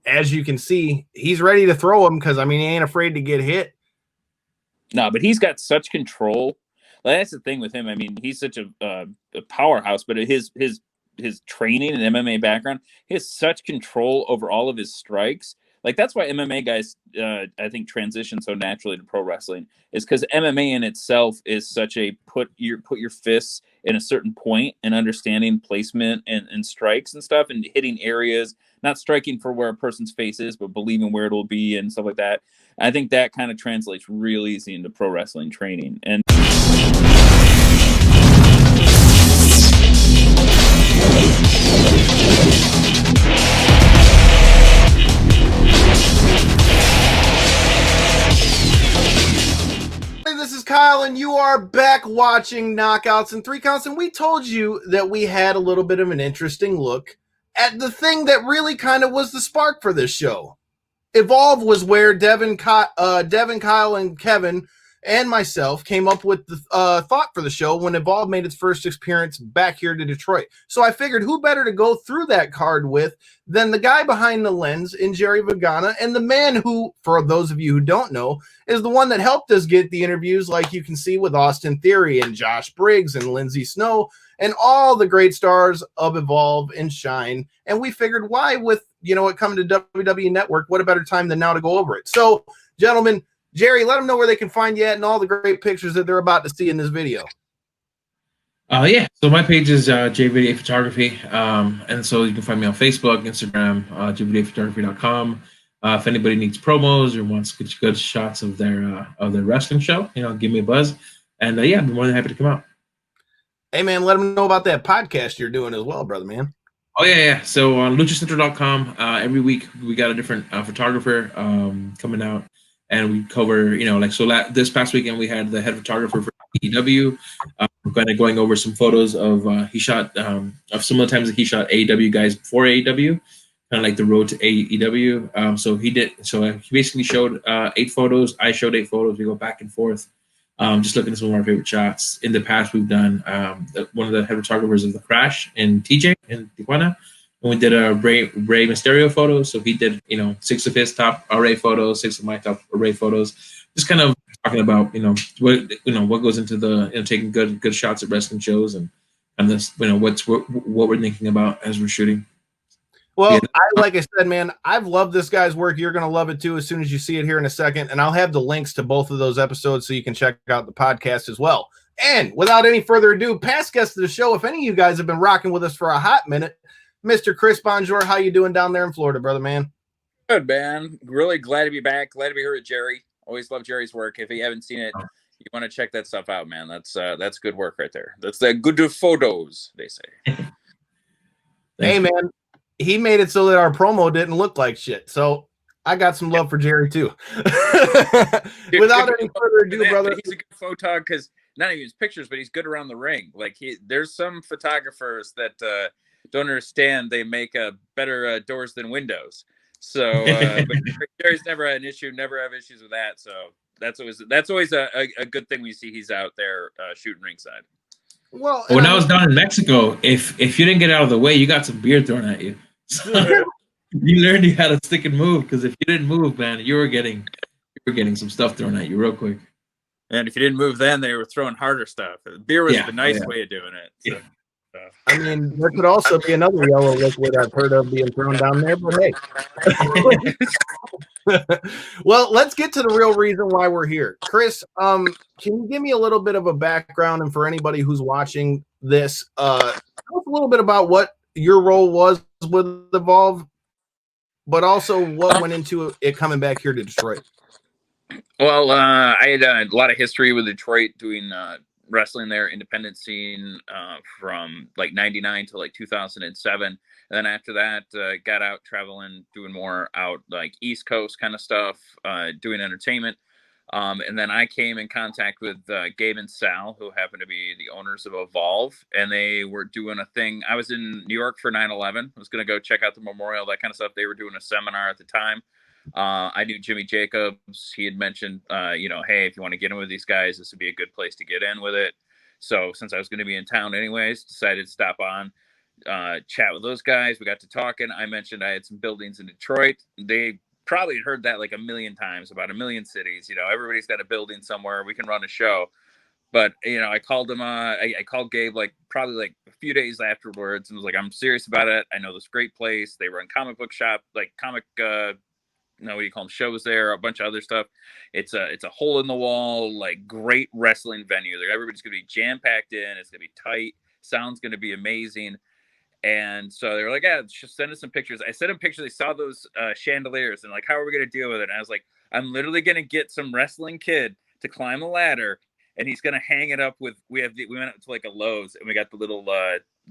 as you can see, he's ready to throw him because, he ain't afraid to get hit. No, but he's got such control. Like, that's the thing with him. He's such a powerhouse, but his training and MMA background, he has such control over all of his strikes. Like, that's why MMA guys, I think, transition so naturally to pro wrestling, is because MMA in itself is such a put your fists in a certain point and understanding placement and strikes and stuff and hitting areas, not striking for where a person's face is, but believing where it'll be and stuff like that. I think that kind of translates real easy into pro wrestling training. And this is Kyle, and you are back watching Knockouts and 3 Counts, and we told you that we had a little bit of an interesting look at the thing that really kind of was the spark for this show. Evolve was where Devin, Kyle, and Kevin and myself came up with the thought for the show when Evolve made its first appearance back here to Detroit. So I figured who better to go through that card with than the guy behind the lens in Jerry Villagrana, and the man who, for those of you who don't know, is the one that helped us get the interviews like you can see with Austin Theory and Josh Briggs and Lindsay Snow and all the great stars of Evolve and Shine. And we figured why, with it coming to WWE Network, what a better time than now to go over it. So, gentlemen, Jerry, let them know where they can find you at and all the great pictures that they're about to see in this video. So my page is JVDA Photography, and so you can find me on Facebook, Instagram, jvdaphotography.com. If anybody needs promos or wants good shots of their wrestling show, give me a buzz, and I'd be more than happy to come out. Hey man, let them know about that podcast you're doing as well, brother man. Oh yeah. So on luchacentral.com, every week we got a different photographer coming out. And we cover, this past weekend we had the head photographer for AEW. We're kind of going over some photos of he shot of some of the times that he shot AEW guys before AEW, kind of like the road to AEW. So he basically showed 8 photos. I showed 8 photos. We go back and forth, just looking at some of our favorite shots. In the past, we've done one of the head photographers of the Crash in TJ in Tijuana. And we did a Rey Mysterio photo. So he did, 6 of his top array photos, 6 of my top array photos. Just kind of talking about, what goes into the taking good shots at wrestling shows and this, what we're thinking about as we're shooting. Well, like I said, man, I've loved this guy's work. You're going to love it too as soon as you see it here in a second. And I'll have the links to both of those episodes so you can check out the podcast as well. And without any further ado, past guests of the show, if any of you guys have been rocking with us for a hot minute, Mr. Chris Bonjour, how you doing down there in Florida, brother, man? Good, man. Really glad to be back. Glad to be here with Jerry. Always love Jerry's work. If you haven't seen it, you want to check that stuff out, man. That's good work right there. That's the good photos, they say. Hey, man, he made it so that our promo didn't look like shit. So I got some love for Jerry, too. Without any further ado, brother. He's a good photog because not even his pictures, but he's good around the ring. Like, there's some photographers that don't understand they make better doors than windows. So but Jerry's never had an issue, never have issues with that. So that's always a good thing when you see he's out there shooting ringside. Well, when I was down in Mexico, if you didn't get out of the way, you got some beer thrown at you. So you learned you had to stick and move, because if you didn't move, man, you were getting some stuff thrown at you real quick. And if you didn't move, then they were throwing harder stuff. Beer was the nice way of doing it. So. Yeah. There could also be another yellow liquid I've heard of being thrown down there, but hey. Well, let's get to the real reason why we're here. Chris, can you give me a little bit of a background, and for anybody who's watching this, tell us a little bit about what your role was with Evolve, but also what went into it coming back here to Detroit? Well, I had a lot of history with Detroit doing wrestling there, independent scene from like 99 to like 2007. And then after that, got out traveling, doing more out like East Coast kind of stuff, doing entertainment. And then I came in contact with Gabe and Sal, who happened to be the owners of Evolve. And they were doing a thing. I was in New York for 9/11. I was going to go check out the memorial, that kind of stuff. They were doing a seminar at the time. I knew Jimmy Jacobs. He had mentioned, hey, if you want to get in with these guys, this would be a good place to get in with it. So since I was going to be in town anyways, decided to stop on. chat with those guys. We got to talking. I mentioned I had some buildings in Detroit. They probably heard that like a million times about a million cities. Everybody's got a building somewhere. We can run a show. But, I called him. I called Gabe like probably like a few days afterwards and was like, I'm serious about it. I know this great place. They run comic book shop, like comic, what do you call them, shows there, a bunch of other stuff. It's a hole in the wall, like great wrestling venue. Everybody's going to be jam packed in. It's going to be tight. Sound's going to be amazing. And so they were like, yeah, just send us some pictures. I sent them pictures. They saw those chandeliers and like, how are we going to deal with it? And I was like, I'm literally going to get some wrestling kid to climb a ladder and he's going to hang it up with, we went up to like a Lowe's and we got the little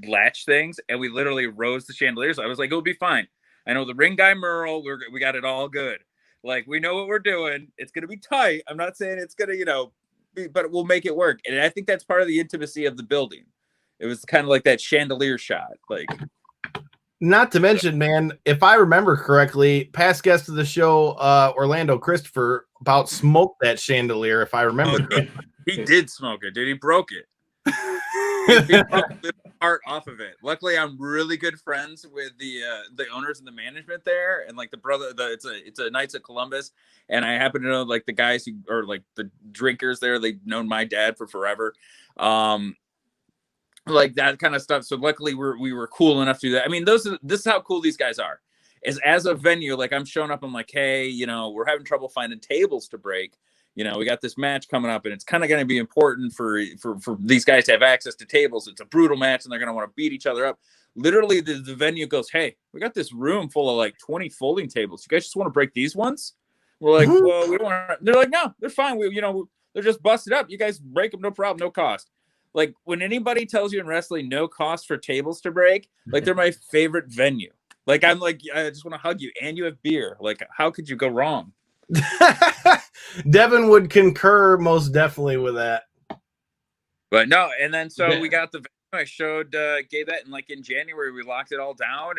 latch things and we literally rose the chandeliers. I was like, it'll be fine. I know the ring guy Merle, we got it all good. Like, we know what we're doing. It's going to be tight. I'm not saying it's going to, but we'll make it work. And I think that's part of the intimacy of the building. It was kind of like that chandelier shot. Like, not to mention, man, if I remember correctly, past guest of the show, Orlando Christopher, about smoked that chandelier, if I remember correctly. He did smoke it, dude. He broke it. He broke the part off of it. Luckily, I'm really good friends with the owners and the management there, and like the brother. It's a Knights of Columbus, and I happen to know like the guys who are like the drinkers there. They've known my dad for forever. Like that kind of stuff. So luckily we were cool enough to do that. I mean, this is how cool these guys are. Is as a venue, like I'm showing up, I'm like, hey, we're having trouble finding tables to break. We got this match coming up and it's kind of going to be important for these guys to have access to tables. It's a brutal match and they're going to want to beat each other up. Literally the venue goes, hey, we got this room full of like 20 folding tables. You guys just want to break these ones? We're like, well, we don't want to. They're like, no, they're fine. They're just busted up. You guys break them, no problem, no cost. Like when anybody tells you in wrestling, no cost for tables to break, like they're my favorite venue. Like I'm like, I just want to hug you and you have beer. Like how could you go wrong? Devin would concur most definitely with that. But no, and then so we got the venue. I showed Gabe that, and like in January we locked it all down,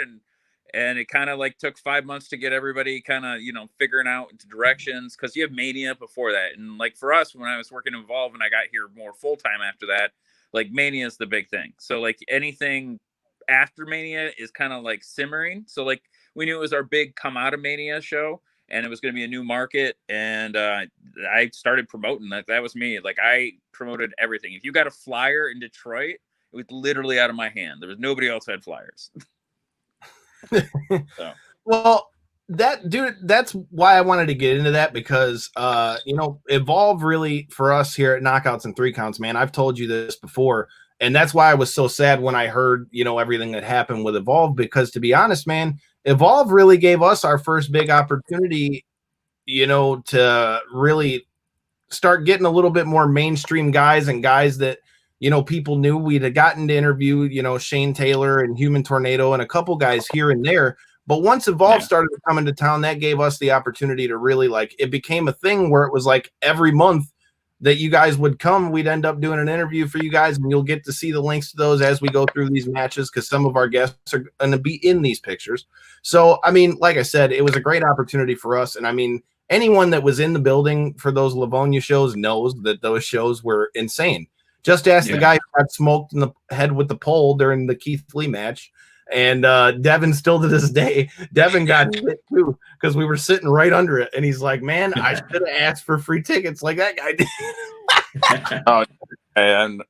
and it kind of like took 5 months to get everybody kind of figuring out into directions because you have Mania before that, and like for us when I was working Evolve and I got here more full time after that, like Mania is the big thing. So like anything after Mania is kind of like simmering. So like we knew it was our big come out of Mania show. And it was going to be a new market, and I started promoting that. That was me. Like I promoted everything. If you got a flyer in Detroit, it was literally out of my hand. There was nobody else had flyers. So. Well, that's why I wanted to get into that because Evolve really for us here at Knockouts and 3 Counts, man. I've told you this before, and that's why I was so sad when I heard everything that happened with Evolve. Because to be honest, man, Evolve really gave us our first big opportunity, to really start getting a little bit more mainstream guys and guys that, people knew. We'd have gotten to interview, Shane Taylor and Human Tornado and a couple guys here and there. But once Evolve started coming to town, that gave us the opportunity to really it became a thing where it was like every month that you guys would come, we'd end up doing an interview for you guys, and you'll get to see the links to those as we go through these matches because some of our guests are going to be in these pictures. So, I mean, like I said, it was a great opportunity for us. And I mean, anyone that was in the building for those Livonia shows knows that those shows were insane. Just ask the guy who got smoked in the head with the pole during the Keith Lee match. And Devin still to this day, Devin got hit too because we were sitting right under it. And he's like, man, I should have asked for free tickets like that guy did. Oh, and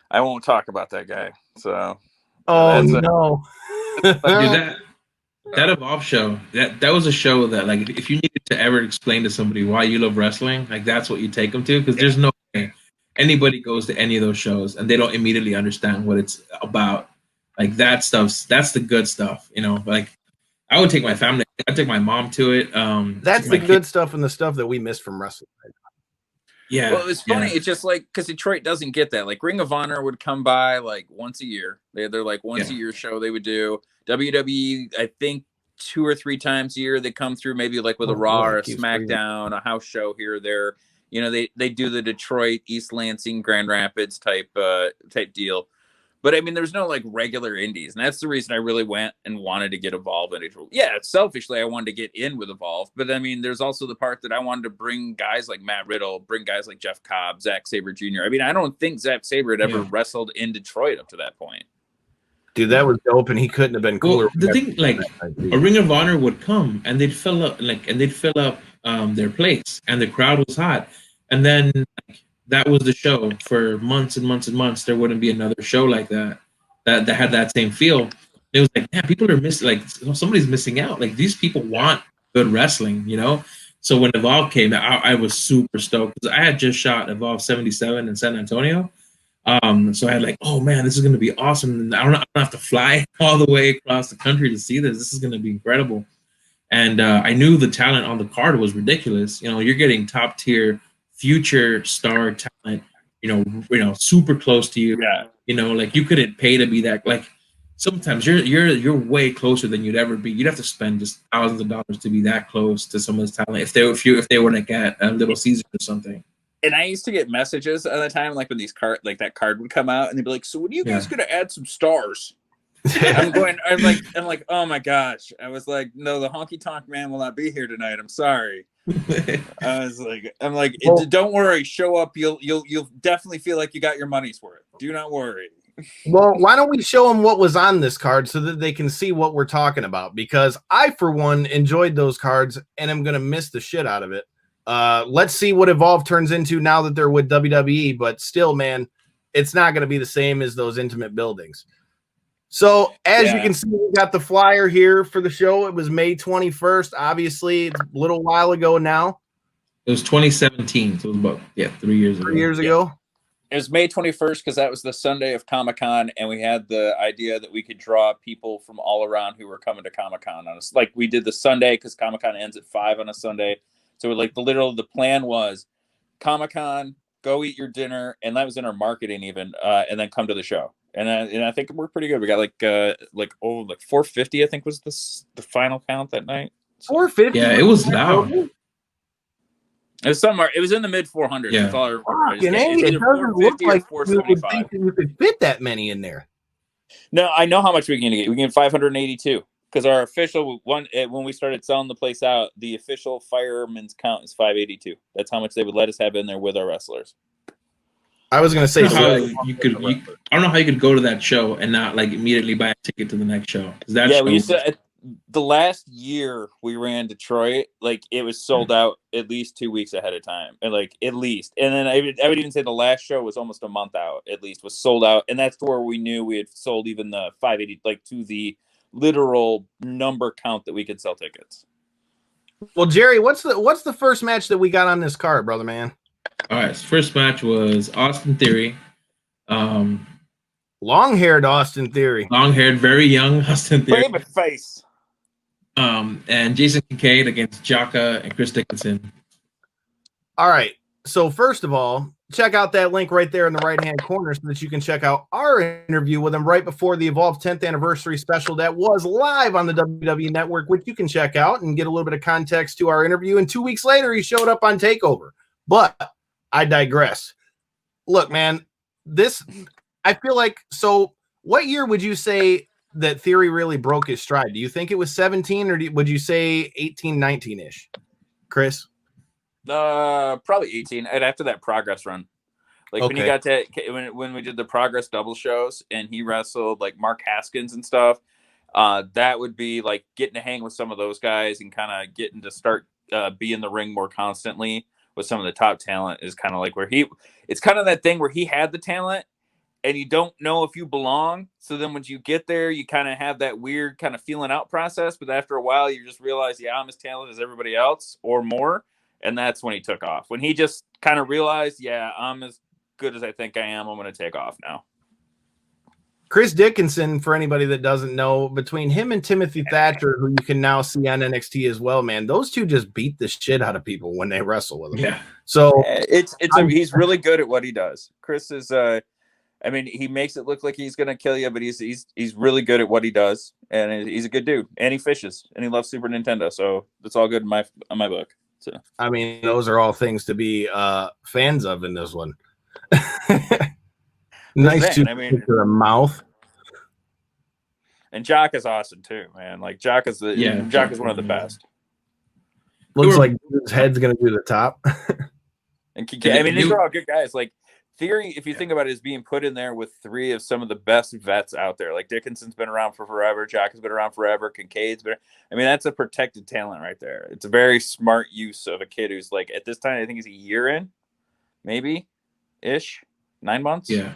I won't talk about that guy. So, no. Dude, that Evolve show, that was a show that, like, if you needed to ever explain to somebody why you love wrestling, like, that's what you take them to, because there's no way anybody goes to any of those shows and they don't immediately understand what it's about. Like, that's the good stuff, Like, I would take my family, I'd take my mom to it. That's the good stuff and the stuff that we miss from wrestling. Yeah. Well, it's funny. It's just like because Detroit doesn't get that. Like Ring of Honor would come by like once a year. They're like once a year show they would do. WWE, I think 2 or 3 times a year they come through, maybe like with a Raw or a SmackDown, a house show here or there. They do the Detroit, East Lansing, Grand Rapids type deal. But I mean, there's no like regular indies, and that's the reason I really went and wanted to get Evolve in. Yeah, selfishly, I wanted to get in with Evolve, but I mean, there's also the part that I wanted to bring guys like Matt Riddle, bring guys like Jeff Cobb, Zack Saber Jr. I mean, I don't think Zack Saber had ever wrestled in Detroit up to that point. Dude, that was dope, and he couldn't have been cooler. Well, the thing, like, a Ring of Honor would come and they'd fill up, their place, and the crowd was hot, and then like, that was the show for months and months and months. There wouldn't be another show like that had that same feel. It was like, man, people are missing. Like, somebody's missing out. Like, these people want good wrestling, you know. So when Evolve came out, I was super stoked because I had just shot Evolve 77 in San Antonio. So I had like, oh man, this is going to be awesome. And I don't have to fly all the way across the country to see this. This is going to be incredible. And I knew the talent on the card was ridiculous. You know, you're getting top tier future star talent, you know, super close to you. Yeah. You know, like you couldn't pay to be that. Like sometimes you're way closer than you'd ever be. You'd have to spend just thousands of dollars to be that close to someone's talent if they were to get a Little Caesar or something. And I used to get messages at the time, like when these that card would come out, and they'd be like, "So when are you guys gonna add some stars?" I'm like, oh my gosh. I was like, no, the honky tonk man will not be here tonight. I'm sorry. I'm like, don't worry, show up. You'll definitely feel like you got your money's worth. Do not worry. Well, why don't we show them what was on this card so that they can see what we're talking about? Because I, for one, enjoyed those cards and I'm gonna miss the shit out of it. Let's see what Evolve turns into now that they're with WWE, but still, man, it's not going to be the same as those intimate buildings. So as you can see, we got the flyer here for the show. It was May 21st. Obviously, it's a little while ago now. It was 2017. So it was about 3 years ago. 3 years ago. It was May 21st because that was the Sunday of Comic-Con, and we had the idea that we could draw people from all around who were coming to Comic-Con on us. Like we did the Sunday because Comic-Con ends at 5 on a Sunday. So like the plan was Comic-Con, go eat your dinner, and that was in our marketing even, and then come to the show. And I think it worked pretty good. We got like 450, I think was the final count that night. 450. Yeah, it was loud. It was somewhere. It was in the mid 400s. Yeah. It doesn't look like you could fit that many in there. No, I know how much we can get. We can get 582. Because our official one, when we started selling the place out, the official fireman's count is 582. That's how much they would let us have in there with our wrestlers. I was going to say, I don't know how you could go to that show and not like immediately buy a ticket to the next show. We used to. The last year we ran Detroit, like it was sold out at least 2 weeks ahead of time, and like at least, and then I would even say the last show was almost a month out. At least was sold out, and that's where we knew we had sold even the 580, like to the literal number count that we could sell tickets. Well, Jerry, what's the first match that we got on this card, brother man? All right, so first match was Austin Theory. Long-haired Austin Theory. Long-haired, very young Austin Theory. Baby face. And Jason Kincaid against Jaka and Chris Dickinson. All right. So first of all, check out that link right there in the right-hand corner so that you can check out our interview with him right before the Evolve 10th anniversary special that was live on the WWE Network, which you can check out and get a little bit of context to our interview. And 2 weeks later, he showed up on TakeOver. But I digress. Look, man, I feel like, so what year would you say that Theory really broke his stride? Do you think it was 17 or would you say 18, 19-ish? Chris? Probably 18. And after that Progress run, like when he got to when we did the Progress double shows and he wrestled like Mark Haskins and stuff, that would be like getting to hang with some of those guys and kind of getting to start be in the ring more constantly with some of the top talent is kind of like where it's kind of that thing where he had the talent and you don't know if you belong. So then when you get there, you kind of have that weird kind of feeling out process. But after a while, you just realize, yeah, I'm as talented as everybody else or more. And that's when he took off. When he just kind of realized, yeah, I'm as good as I think I am. I'm going to take off now. Chris Dickinson, for anybody that doesn't know, between him and Timothy Thatcher, who you can now see on NXT as well, man, those two just beat the shit out of people when they wrestle with them. Yeah. So he's really good at what he does. Chris is, he makes it look like he's going to kill you, but he's really good at what he does. And he's a good dude. And he fishes. And he loves Super Nintendo. So it's all good in my book. So I mean, those are all things to be fans of in this one. Nice to the mouth. And Jock is awesome too, man. Like Jock is one of the best. Looks like his head's gonna do the top. And these are all good guys. Like Theory, if you think about it, is being put in there with three of some of the best vets out there. Like Dickinson's been around for forever, Jack has been around forever, Kincaid's been. I mean, that's a protected talent right there. It's a very smart use of a kid who's like at this time, I think he's a year in, maybe ish, 9 months. Yeah.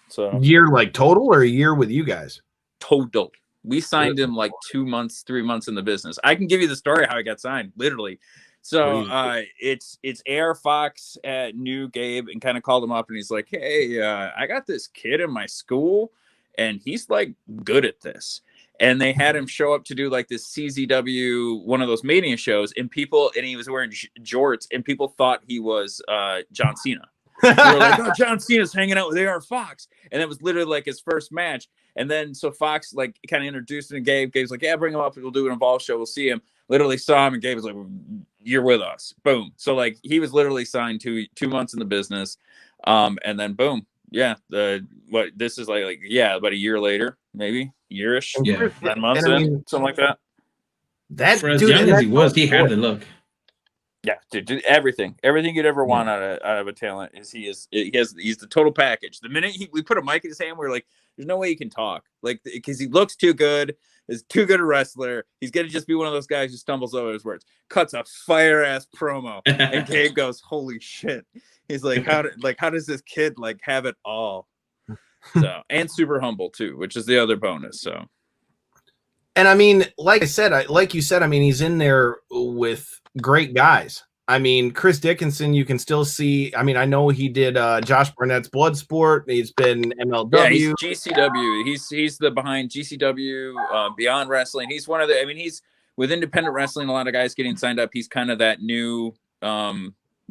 So year like total or a year with you guys? Total. We signed him like 2 months, 3 months in the business. I can give you the story how he got signed, literally. So it's AR Fox knew Gabe and kind of called him up, and he's like, "Hey, I got this kid in my school, and he's like good at this." And they had him show up to do like this CZW, one of those Mania shows, and he was wearing jorts, and people thought he was John Cena. They were like, "Oh, John Cena's hanging out with AR Fox," and it was literally like his first match. And then so Fox like kind of introduced him to Gabe. Gabe's like, "Yeah, bring him up. We'll do an Evolve show. We'll see him." Literally saw him, and Gabe was like, "You're with us." Boom. So like he was literally signed 2 months in the business, and then boom, yeah. This is like about a year later, maybe yearish, 9 months in, something like that. That for as young as he was, he had the look. Yeah, dude, everything you'd ever want out of a talent is he's the total package. The minute we put a mic in his hand, we're like, there's no way he can talk, like because he looks too good, is too good a wrestler. He's gonna just be one of those guys who stumbles over his words, cuts a fire ass promo, and Gabe goes, "Holy shit!" He's like, how does this kid like have it all? So and super humble too, which is the other bonus. So. And I mean, like you said, I mean, he's in there with great guys. I mean, Chris Dickinson, you can still see. I mean, I know he did Josh Barnett's Bloodsport. He's been MLW. Yeah, he's GCW. He's the behind GCW, Beyond Wrestling. He's one of the. I mean, he's with independent wrestling. A lot of guys getting signed up. He's kind of that new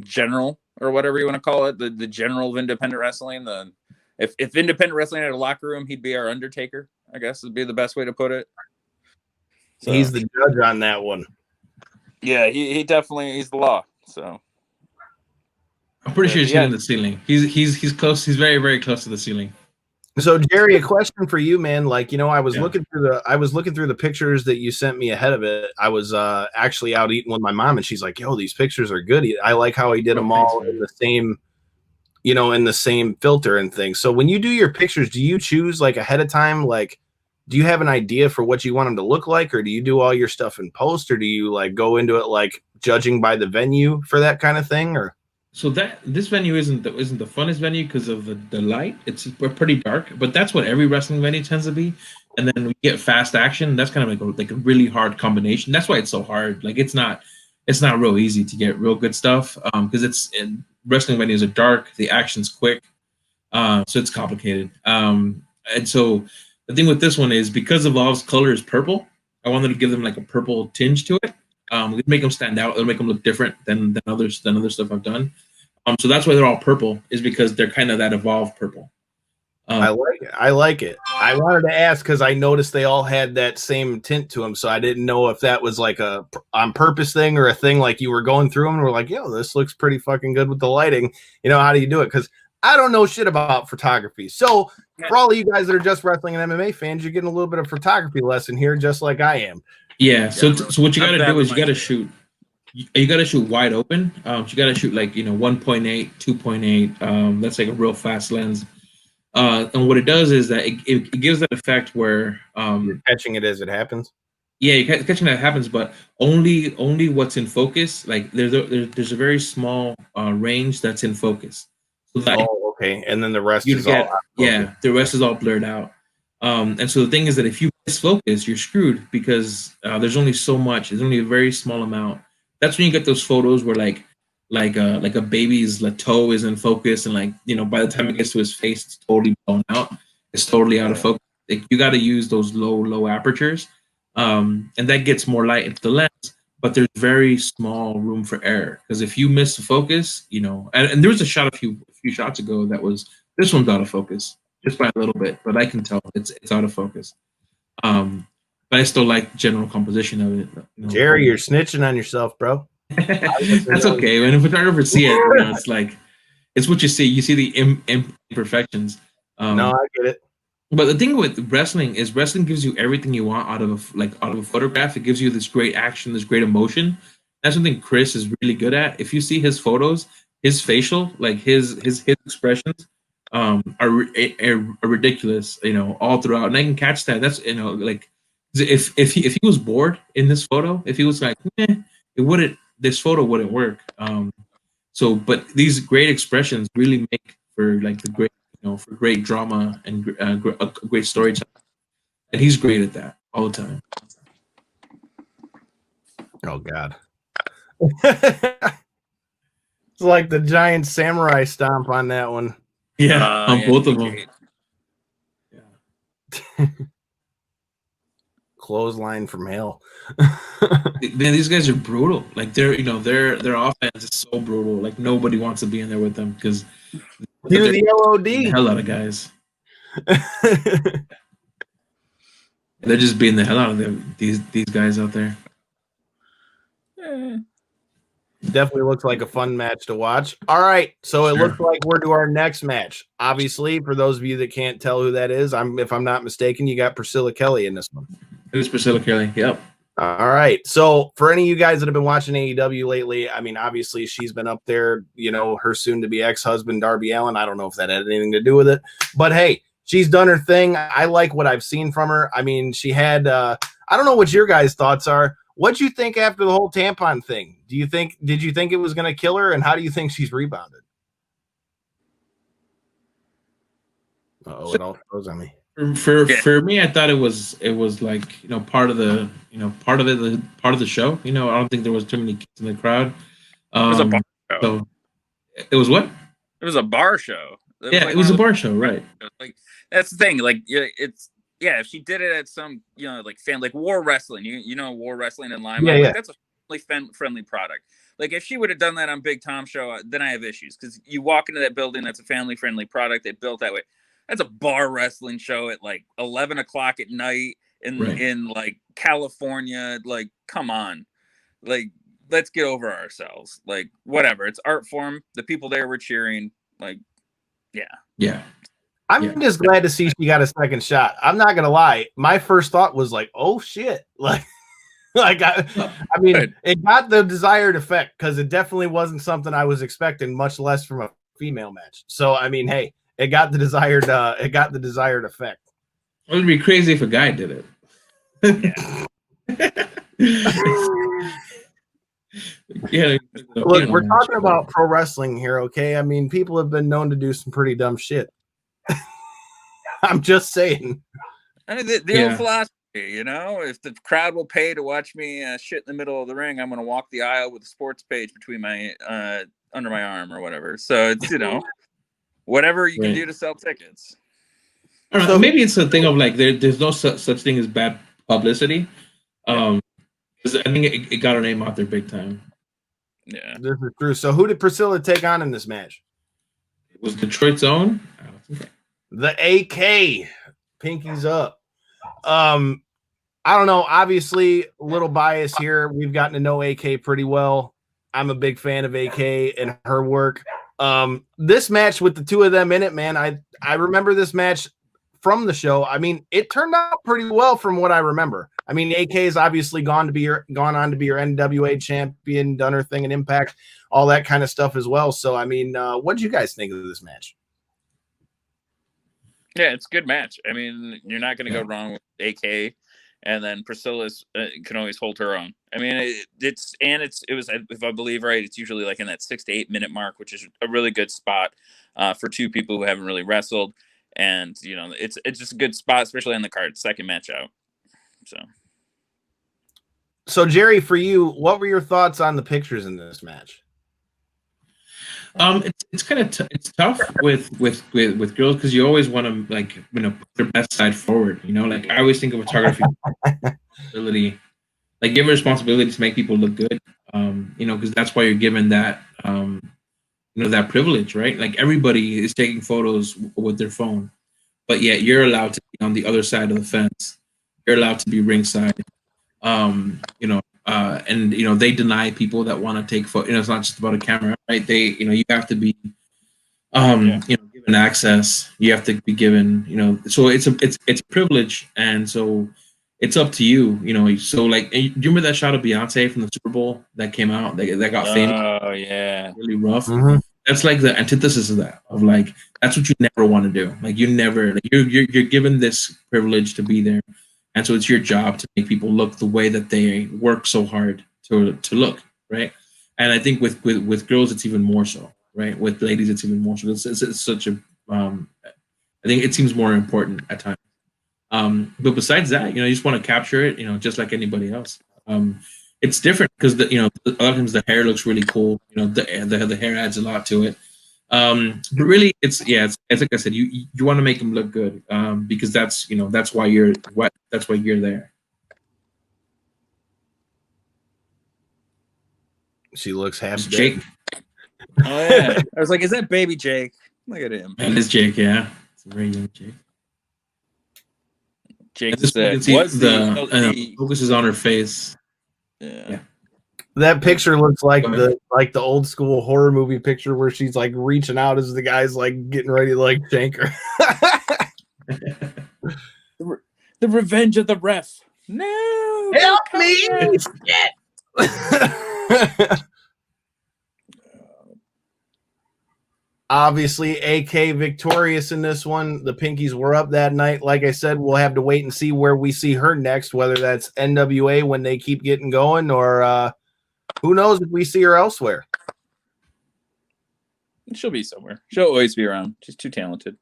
general or whatever you want to call it. The general of independent wrestling. If independent wrestling had a locker room, he'd be our Undertaker. I guess would be the best way to put it. So, he's the judge on that one. Yeah, he definitely he's the law. So I'm pretty sure he's hitting the ceiling. He's close. He's very, very close to the ceiling. So Jerry, a question for you, man. Like, I was looking through the pictures that you sent me ahead of it. I was actually out eating with my mom, and she's like, "Yo, these pictures are good." I like how he did them all in the same, in the same filter and things. So when you do your pictures, do you choose like ahead of time, like? Do you have an idea for what you want them to look like, or do you do all your stuff in post, or do you like go into it like judging by the venue for that kind of thing? Or so this venue isn't the funnest venue because of the light. We're pretty dark, but that's what every wrestling venue tends to be. And then we get fast action. That's kind of like a really hard combination. That's why it's so hard. Like it's not real easy to get real good stuff because wrestling venues are dark. The action's quick, so it's complicated. And so. The thing with this one is because Evolve's color is purple, I wanted to give them like a purple tinge to it. It'll make them stand out. It'll make them look different than other stuff I've done. So that's why they're all purple, is because they're kind of that Evolve purple. I like it. I wanted to ask because I noticed they all had that same tint to them, so I didn't know if that was like a on purpose thing or a thing like you were going through them and were like, "Yo, this looks pretty fucking good with the lighting." How do you do it? Because I don't know shit about photography. So for all of you guys that are just wrestling and MMA fans, you're getting a little bit of photography lesson here, just like I am. Yeah. So what you got to do is you got to shoot. You got to shoot wide open. You got to shoot like 1.8, 2.8. That's like a real fast lens. And what it does is that it gives that effect where you're catching it as it happens. Yeah, you're catching that happens, but only what's in focus. Like there's a very small range that's in focus. So that, okay. And then the rest is all the rest is all blurred out. And so the thing is that if you misfocus, you're screwed because there's only so much. There's only a very small amount. That's when you get those photos where like a baby's toe is in focus, and by the time it gets to his face, it's totally blown out. It's totally out of focus. Like, you got to use those low apertures, and that gets more light into the lens. But there's very small room for error because if you miss the focus, and there was a shot a few shots ago this one's out of focus just by a little bit, but I can tell it's out of focus. But I still like the general composition of it. Jerry, you're snitching on yourself, bro. That's okay. When a photographer see it, it's like it's what you see. You see the imperfections. No, I get it. But the thing with wrestling is wrestling gives you everything you want out of a photograph. It gives you this great action, this great emotion. That's something Chris is really good at. If you see his photos, his facial, like his expressions, are ridiculous. All throughout, and I can catch that. That's like if he was bored in this photo, if he was like, it wouldn't. This photo wouldn't work. But these great expressions really make for like the great, for great drama and a great storytelling. And he's great at that all the time. Oh God. It's like the giant samurai stomp on that one. Yeah, on both of them. Yeah. Clothesline from hell. Man, these guys are brutal. Like their offense is so brutal. Like nobody wants to be in there with them because they're the LOD. The hell out of guys. They're just beating the hell out of them. These guys out there. Definitely looks like a fun match to watch. All right, so it looks like we're to our next match. Obviously, for those of you that can't tell who that is, if I'm not mistaken, you got Priscilla Kelly in this one. It was Priscilla Kelly. Yep. All right. So for any of you guys that have been watching AEW lately, I mean, obviously she's been up there, her soon-to-be ex-husband, Darby Allin. I don't know if that had anything to do with it. But, hey, she's done her thing. I like what I've seen from her. I mean, she had I don't know what your guys' thoughts are. What'd you think after the whole tampon thing? Did you think it was going to kill her, and how do you think she's rebounded? Uh-oh, it all throws on me. For me, I thought it was like part of the show. I don't think there was too many kids in the crowd. It was a bar show. So it was what? It was a bar show. It was a bar show, right? Like that's the thing. Like if she did it at some like War Wrestling, War Wrestling in Limelight, like, that's a friendly product. Like if she would have done that on Big Tom show, then I have issues because you walk into that building, that's a family friendly product. They built that way. That's a bar wrestling show at like 11 o'clock at night in like California. Like, come on, like let's get over ourselves. Like, whatever, it's art form. The people there were cheering. Like, yeah. I'm just glad to see she got a second shot. I'm not gonna lie. My first thought was like, oh shit, like I mean, it got the desired effect because it definitely wasn't something I was expecting, much less from a female match. So I mean, hey. It got the desired effect. It would be crazy if a guy did it. Look, we're talking about pro wrestling here, okay? I mean, people have been known to do some pretty dumb shit. I'm just saying. I mean, the old philosophy, if the crowd will pay to watch me shit in the middle of the ring, I'm going to walk the aisle with a sports page between my under my arm or whatever. So it's whatever you can do to sell tickets. I don't know, maybe it's a thing of like there's no such thing as bad publicity. I think it got her name out there big time. Yeah, this is true. So who did Priscilla take on in this match? It was Detroit's own. The AK. Pinkies up. I don't know. Obviously, a little bias here. We've gotten to know AK pretty well. I'm a big fan of AK and her work. This match with the two of them in it, man, I remember this match from the show. I mean, it turned out pretty well from what I remember. I mean, AK has obviously gone on to be your NWA champion, done her thing in Impact, all that kind of stuff as well. So, I mean, what did you guys think of this match? Yeah, it's a good match. I mean, you're not going to go wrong with AK. And then Priscilla's can always hold her own. I mean, it was, if I believe right, it's usually like in that 6 to 8 minute mark, which is a really good spot for two people who haven't really wrestled. And it's just a good spot, especially on the card, second match out. So Jerry, for you, what were your thoughts on the pictures in this match? It's kind of it's tough with girls because you always want to put their best side forward. Like I always think of photography ability, like give a responsibility to make people look good. Because that's why you're given that that privilege, right? Like everybody is taking photos with their phone, but yet you're allowed to be on the other side of the fence. You're allowed to be ringside. And they deny people that want to take photos. It's not just about a camera, right? They, you have to be, given access. You have to be given, so it's a privilege, and so it's up to you. So like, do you remember that shot of Beyonce from the Super Bowl that came out that got famous? Oh yeah, really rough. Mm-hmm. that's like the antithesis of that. Of like that's what you never want to do. Like you never like, you're given this privilege to be there, and so it's your job to make people look the way that they work so hard to look, right? And I think with girls, it's even more so, right? With ladies, it's even more so. It's such a I think it seems more important at times. But besides that, you just want to capture it, just like anybody else. It's different because a lot of times the hair looks really cool. The hair adds a lot to it. But really, it's like I said, you want to make them look good because that's why you're there. She looks half Jake. Oh yeah, I was like, is that baby Jake? Look at him. That is Jake. Yeah, it's a very young Jake. Jake said, the focus is on her face. Yeah. That picture looks like the old school horror movie picture where she's like reaching out as the guy's like getting ready to like shank her. The revenge of the ref. No, help me! Shit! Obviously, AK victorious in this one. The Pinkies were up that night. Like I said, we'll have to wait and see where we see her next, whether that's NWA when they keep getting going, or who knows if we see her elsewhere. She'll be somewhere. She'll always be around. She's too talented.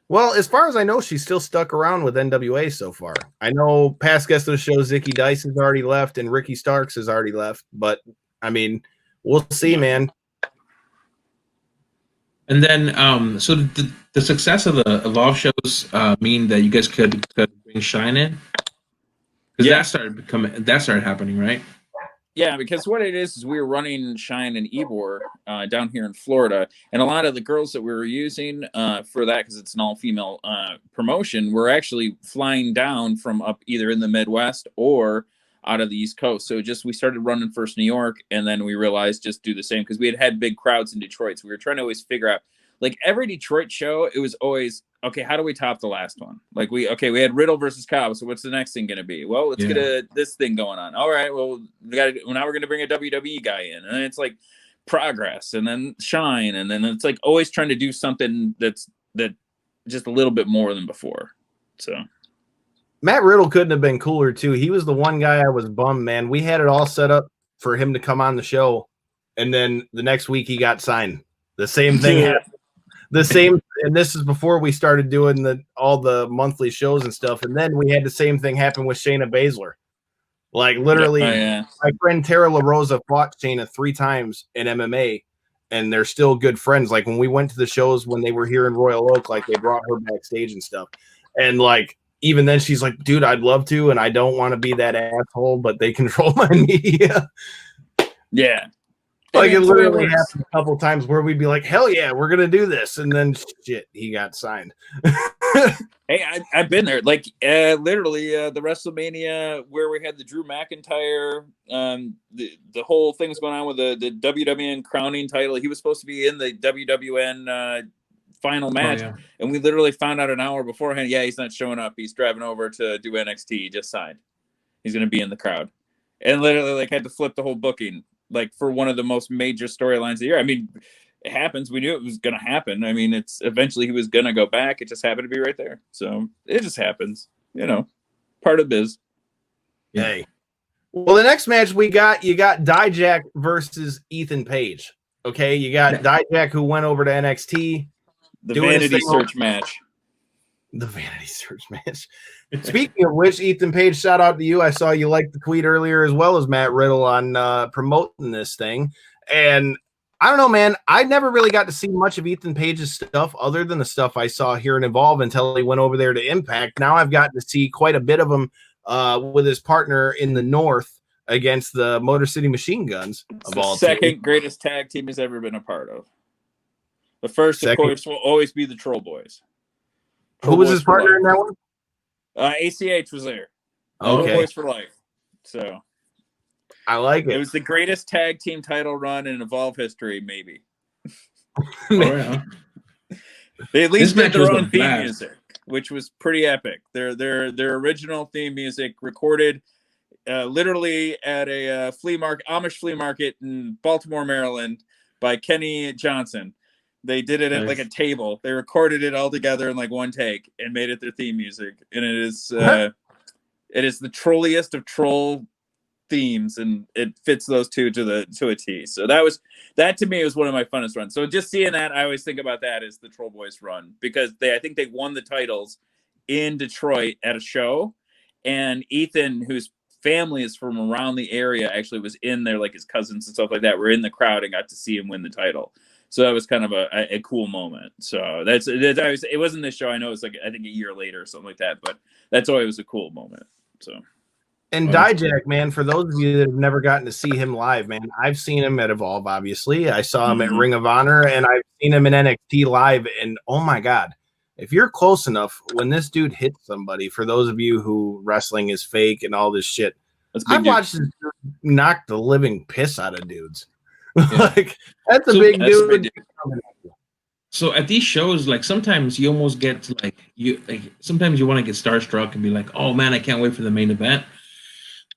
Well, as far as I know, she's still stuck around with NWA so far. I know past guest of the show, Zicky Dice has already left and Ricky Starks has already left, but I mean, we'll see, man. And then, so the success of the Evolve shows mean that you guys could bring Shine in, because that started happening, right? Yeah, because what it is we were running Shine and Ybor down here in Florida, and a lot of the girls that we were using for that, because it's an all-female promotion, were actually flying down from up either in the Midwest or out of the East Coast. So we started running first New York, and then we realized just do the same, because we had big crowds in Detroit. So we were trying to always figure out, like every Detroit show, it was always, okay, how do we top the last one? Like we had Riddle versus Cobb. So what's the next thing going to be? Well, let's get this thing going on. All right, well, now we're going to bring a WWE guy in, and it's like progress, and then Shine, and then it's like always trying to do something that just a little bit more than before. So Matt Riddle couldn't have been cooler too. He was the one guy I was bummed, man. We had it all set up for him to come on the show, and then the next week he got signed. The same thing happened. And this is before we started doing all the monthly shows and stuff. And then we had the same thing happen with Shayna Baszler. Like literally, my friend Tara LaRosa fought Shayna 3 times in MMA, and they're still good friends. Like when we went to the shows when they were here in Royal Oak, like they brought her backstage and stuff. And like even then, she's like, "Dude, I'd love to, and I don't want to be that asshole, but they control my media." Yeah. Like it literally happened a couple times where we'd be like, "Hell yeah, we're gonna do this," and then shit, he got signed. Hey, I've been there. Like literally, the WrestleMania where we had the Drew McIntyre, the whole thing was going on with the WWN crowning title. He was supposed to be in the WWN final match, and we literally found out an hour beforehand. Yeah, he's not showing up. He's driving over to do NXT. He just signed. He's gonna be in the crowd, and literally like had to flip the whole booking. Like for one of the most major storylines of the year. I mean, it happens. We knew it was going to happen. I mean, it's eventually he was going to go back. It just happened to be right there. So it just happens, part of biz. Hey, well, the next match you got Dijak versus Ethan Page. Okay. You got Dijak who went over to NXT. The Vanity Search match. The Vanity Search match. Speaking of which, Ethan Page, shout out to you. I saw you like the tweet earlier as well as Matt Riddle on promoting this thing. And I don't know, man. I never really got to see much of Ethan Page's stuff other than the stuff I saw here in Evolve until he went over there to Impact. Now I've gotten to see quite a bit of him with his partner in the North against the Motor City Machine Guns. It's the second greatest tag team he's ever been a part of. The first, of course, will always be the Troll Boys. Who was his partner in that one? ACH was there. Okay. Boys for life. So I like it. It was the greatest tag team title run in Evolve history, maybe. They at least did their own theme music, which was pretty epic. Their original theme music recorded literally at a Amish flea market in Baltimore, Maryland, by Kenny Johnson. They did it at like a table. They recorded it all together in like one take and made it their theme music. And it is the trolliest of troll themes, and it fits those two to a T. So that to me was one of my funnest runs. So just seeing that, I always think about that as the Troll Boys run, because I think they won the titles in Detroit at a show, and Ethan, whose family is from around the area, actually was in there, like his cousins and stuff like that were in the crowd and got to see him win the title. So that was kind of a cool moment. So it wasn't this show. I know it's like, I think a year later or something like that, but that's always a cool moment. So. And Dijak, man, for those of you that have never gotten to see him live, man, I've seen him at Evolve, obviously. I saw him at Ring of Honor, and I've seen him in NXT live. And oh my God, if you're close enough, when this dude hits somebody, for those of you who wrestling is fake and all this shit, I've watched this dude knock the living piss out of dudes. Yeah. Like, that's a big dude. So at these shows, like sometimes you almost get to sometimes you want to get starstruck and be like, oh man, I can't wait for the main event.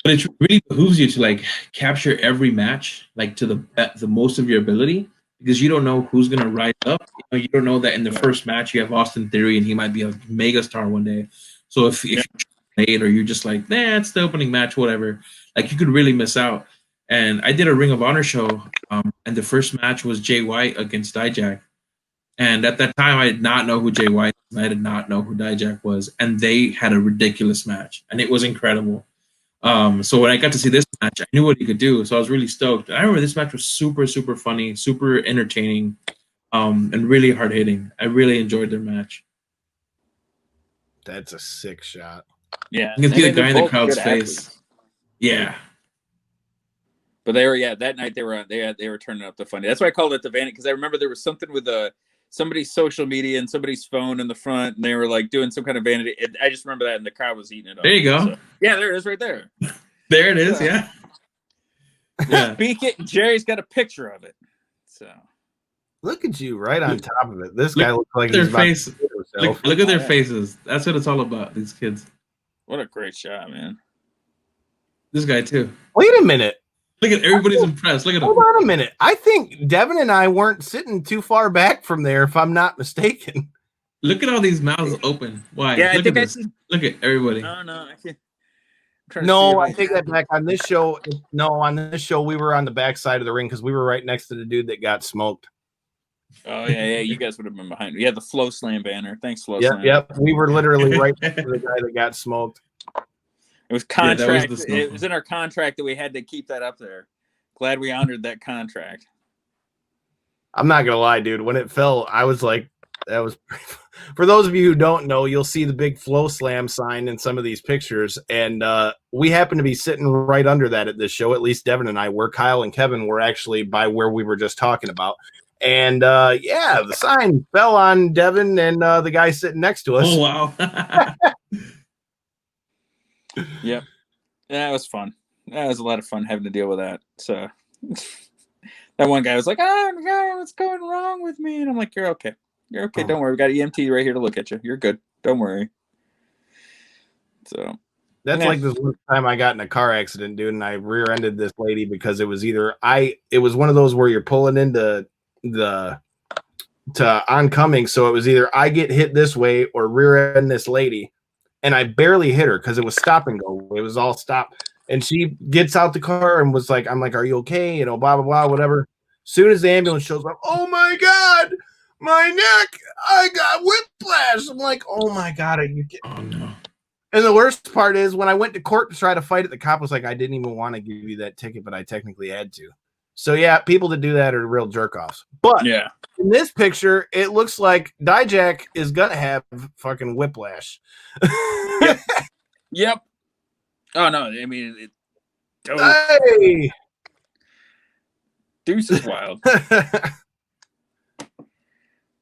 But it really behooves you to like capture every match, like to the most of your ability, because you don't know who's gonna rise up. You don't know that in the first match you have Austin Theory and he might be a mega star one day. So if you're late or you're just like, nah, it's the opening match, whatever, like you could really miss out. And I did a Ring of Honor show, and the first match was Jay White against Dijak. And at that time, I did not know who Jay White was. I did not know who Dijak was. And they had a ridiculous match, and it was incredible. So when I got to see this match, I knew what he could do. So I was really stoked. I remember this match was super, super funny, super entertaining, and really hard hitting. I really enjoyed their match. That's a sick shot. Yeah. You can see the guy in the crowd's face. Yeah. But they were, that night they were turning up the funny. That's why I called it the Vanity, because I remember there was something with somebody's social media and somebody's phone in the front, and they were like doing some kind of vanity. I just remember that, and the crowd was eating it up. There you go. So, yeah, there it is, right there. There it is. Yeah. Yeah. Speak it. Jerry's got a picture of it. So look at you, right on top of it. This guy looks like their he's face. about to kill himself. Look at their faces. That's what it's all about. These kids. What a great shot, man. This guy too. Wait a minute. Look at everybody's impressed. Look at him. Hold on a minute. I think Devin and I weren't sitting too far back from there, if I'm not mistaken. Look at all these mouths open. Why? Yeah, look at this. Look at everybody. No, I can't. No, I take that back. On this show, we were on the back side of the ring because we were right next to the dude that got smoked. Oh yeah. You guys would have been behind me. Yeah, the Flow Slam banner. Thanks, Flow Slam. Yep. We were literally right next to the guy that got smoked. It was contract. It was in our contract that we had to keep that up there. Glad we honored that contract. I'm not gonna lie, dude. When it fell, I was like, that was. For those of you who don't know, you'll see the big Flow Slam sign in some of these pictures, and we happen to be sitting right under that at this show. At least Devin and I were. Kyle and Kevin were actually by where we were just talking about. And the sign fell on Devin and the guy sitting next to us. Oh wow. Yep. That was fun. That was a lot of fun having to deal with that. So that one guy was like, oh my God, what's going wrong with me? And I'm like, you're okay. You're okay. Don't worry. We got EMT right here to look at you. You're good. Don't worry. So that's like this one time I got in a car accident, dude, and I rear-ended this lady because it was it was one of those where you're pulling into to oncoming, so it was either I get hit this way or rear-end this lady. And I barely hit her because it was stop and go. It was all stop. And she gets out the car and was like, I'm like, are you okay? You know, blah, blah, blah, whatever. Soon as the ambulance shows up, oh my God, my neck, I got whiplash. I'm like, oh my God, are you kidding? Oh no. And the worst part is when I went to court to try to fight it, the cop was like, I didn't even want to give you that ticket, but I technically had to. So yeah, people that do that are real jerk-offs. But yeah, in this picture, it looks like Dijak is gonna have fucking whiplash. Yep. Oh no, I mean, hey, Deuce is wild.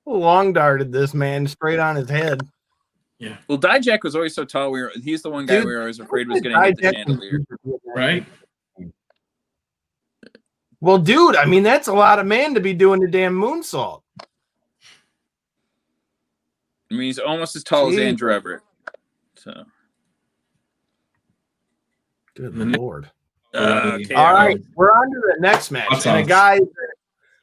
Long darted this man straight on his head. Yeah. Well, Dijak was always so tall. He's the one guy we were always afraid was going to hit the chandelier. Right. Well, dude, I mean, that's a lot of man to be doing the damn moonsault. I mean, he's almost as tall as Andrew Everett. So. Good Lord. Okay, all right, we're on to the next match. And a guy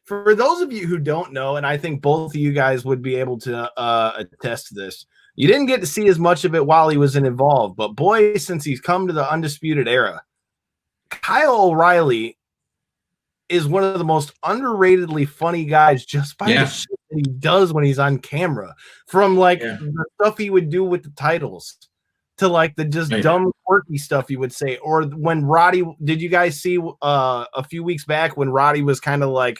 For those of you who don't know, and I think both of you guys would be able to attest to this, you didn't get to see as much of it while he was involved, but boy, since he's come to the Undisputed Era, Kyle O'Reilly is one of the most underratedly funny guys just by the shit that he does when he's on camera. From like the stuff he would do with the titles to like the just dumb, quirky stuff he would say. Or when Roddy, did you guys see a few weeks back when Roddy was kind of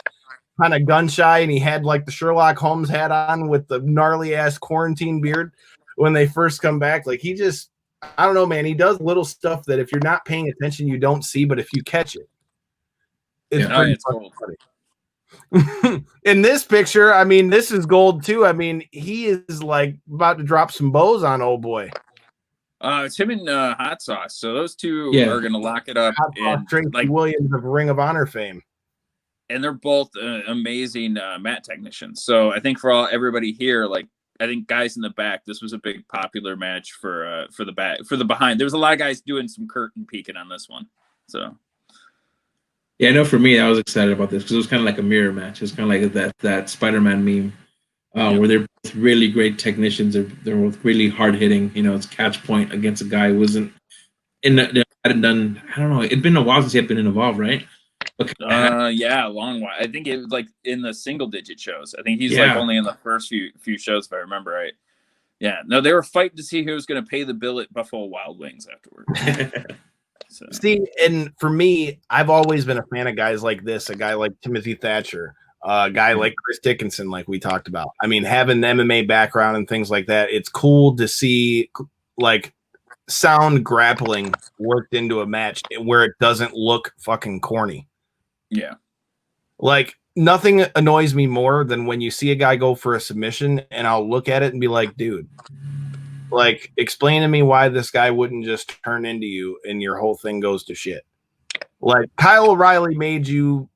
gun shy and he had like the Sherlock Holmes hat on with the gnarly ass quarantine beard when they first come back? Like he just, I don't know, man. He does little stuff that if you're not paying attention, you don't see, but if you catch it, it's pretty funny. In this picture, I mean, this is gold too. I mean, he is like about to drop some bows on old boy. It's him and Hot Sauce. So those two are going to lock it up. And Tracy Williams of Ring of Honor fame. And they're both amazing mat technicians. So I think for everybody here, like I think guys in the back, this was a big popular match for the back, for the behind. There was a lot of guys doing some curtain peeking on this one. So yeah, I know for me, I was excited about this because it was kind of like a mirror match. It was kind of like that Spider-Man meme where they're both really great technicians. They're both really hard hitting. You know, it's catch point against a guy who wasn't hadn't done. I don't know. It'd been a while since he had been in Evolve, right? Yeah, a long while. I think it was like in the single digit shows. I think he's like only in the first few shows, if I remember right. Yeah, no, they were fighting to see who was going to pay the bill at Buffalo Wild Wings afterwards. So. See, and for me, I've always been a fan of guys like this, a guy like Timothy Thatcher, a guy like Chris Dickinson, like we talked about. I mean, having the MMA background and things like that, it's cool to see like sound grappling worked into a match where it doesn't look fucking corny. Yeah. Like nothing annoys me more than when you see a guy go for a submission and I'll look at it and be like, dude, like explain to me why this guy wouldn't just turn into you and your whole thing goes to shit. Like Kyle O'Reilly made you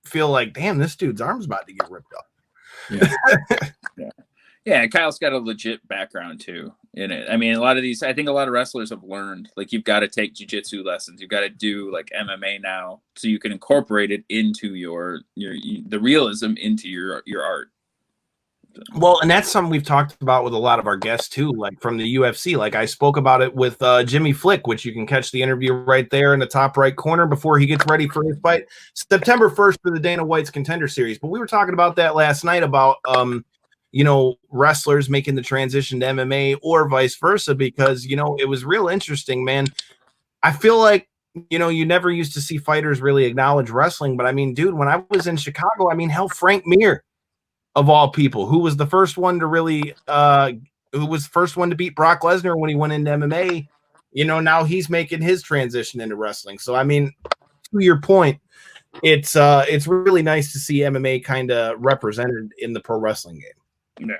feel like, damn, this dude's arm's about to get ripped off. Yeah, Kyle's got a legit background too in it. I mean, I think a lot of wrestlers have learned, like you've got to take jiu-jitsu lessons. You've got to do like MMA now so you can incorporate it into the realism into your art. Well, and that's something we've talked about with a lot of our guests too, like from the UFC. Like I spoke about it with Jimmy Flick, which you can catch the interview right there in the top right corner before he gets ready for his fight September 1st for the Dana White's Contender Series. But we were talking about that last night about wrestlers making the transition to MMA or vice versa, because it was real interesting, man. I feel like you never used to see fighters really acknowledge wrestling, but I mean, dude, when I was in Chicago, I mean, hell, Frank Mir, of all people, who was the first one to really beat Brock Lesnar when he went into MMA, now he's making his transition into wrestling. So I mean, to your point, it's really nice to see MMA kind of represented in the pro wrestling game. Yeah.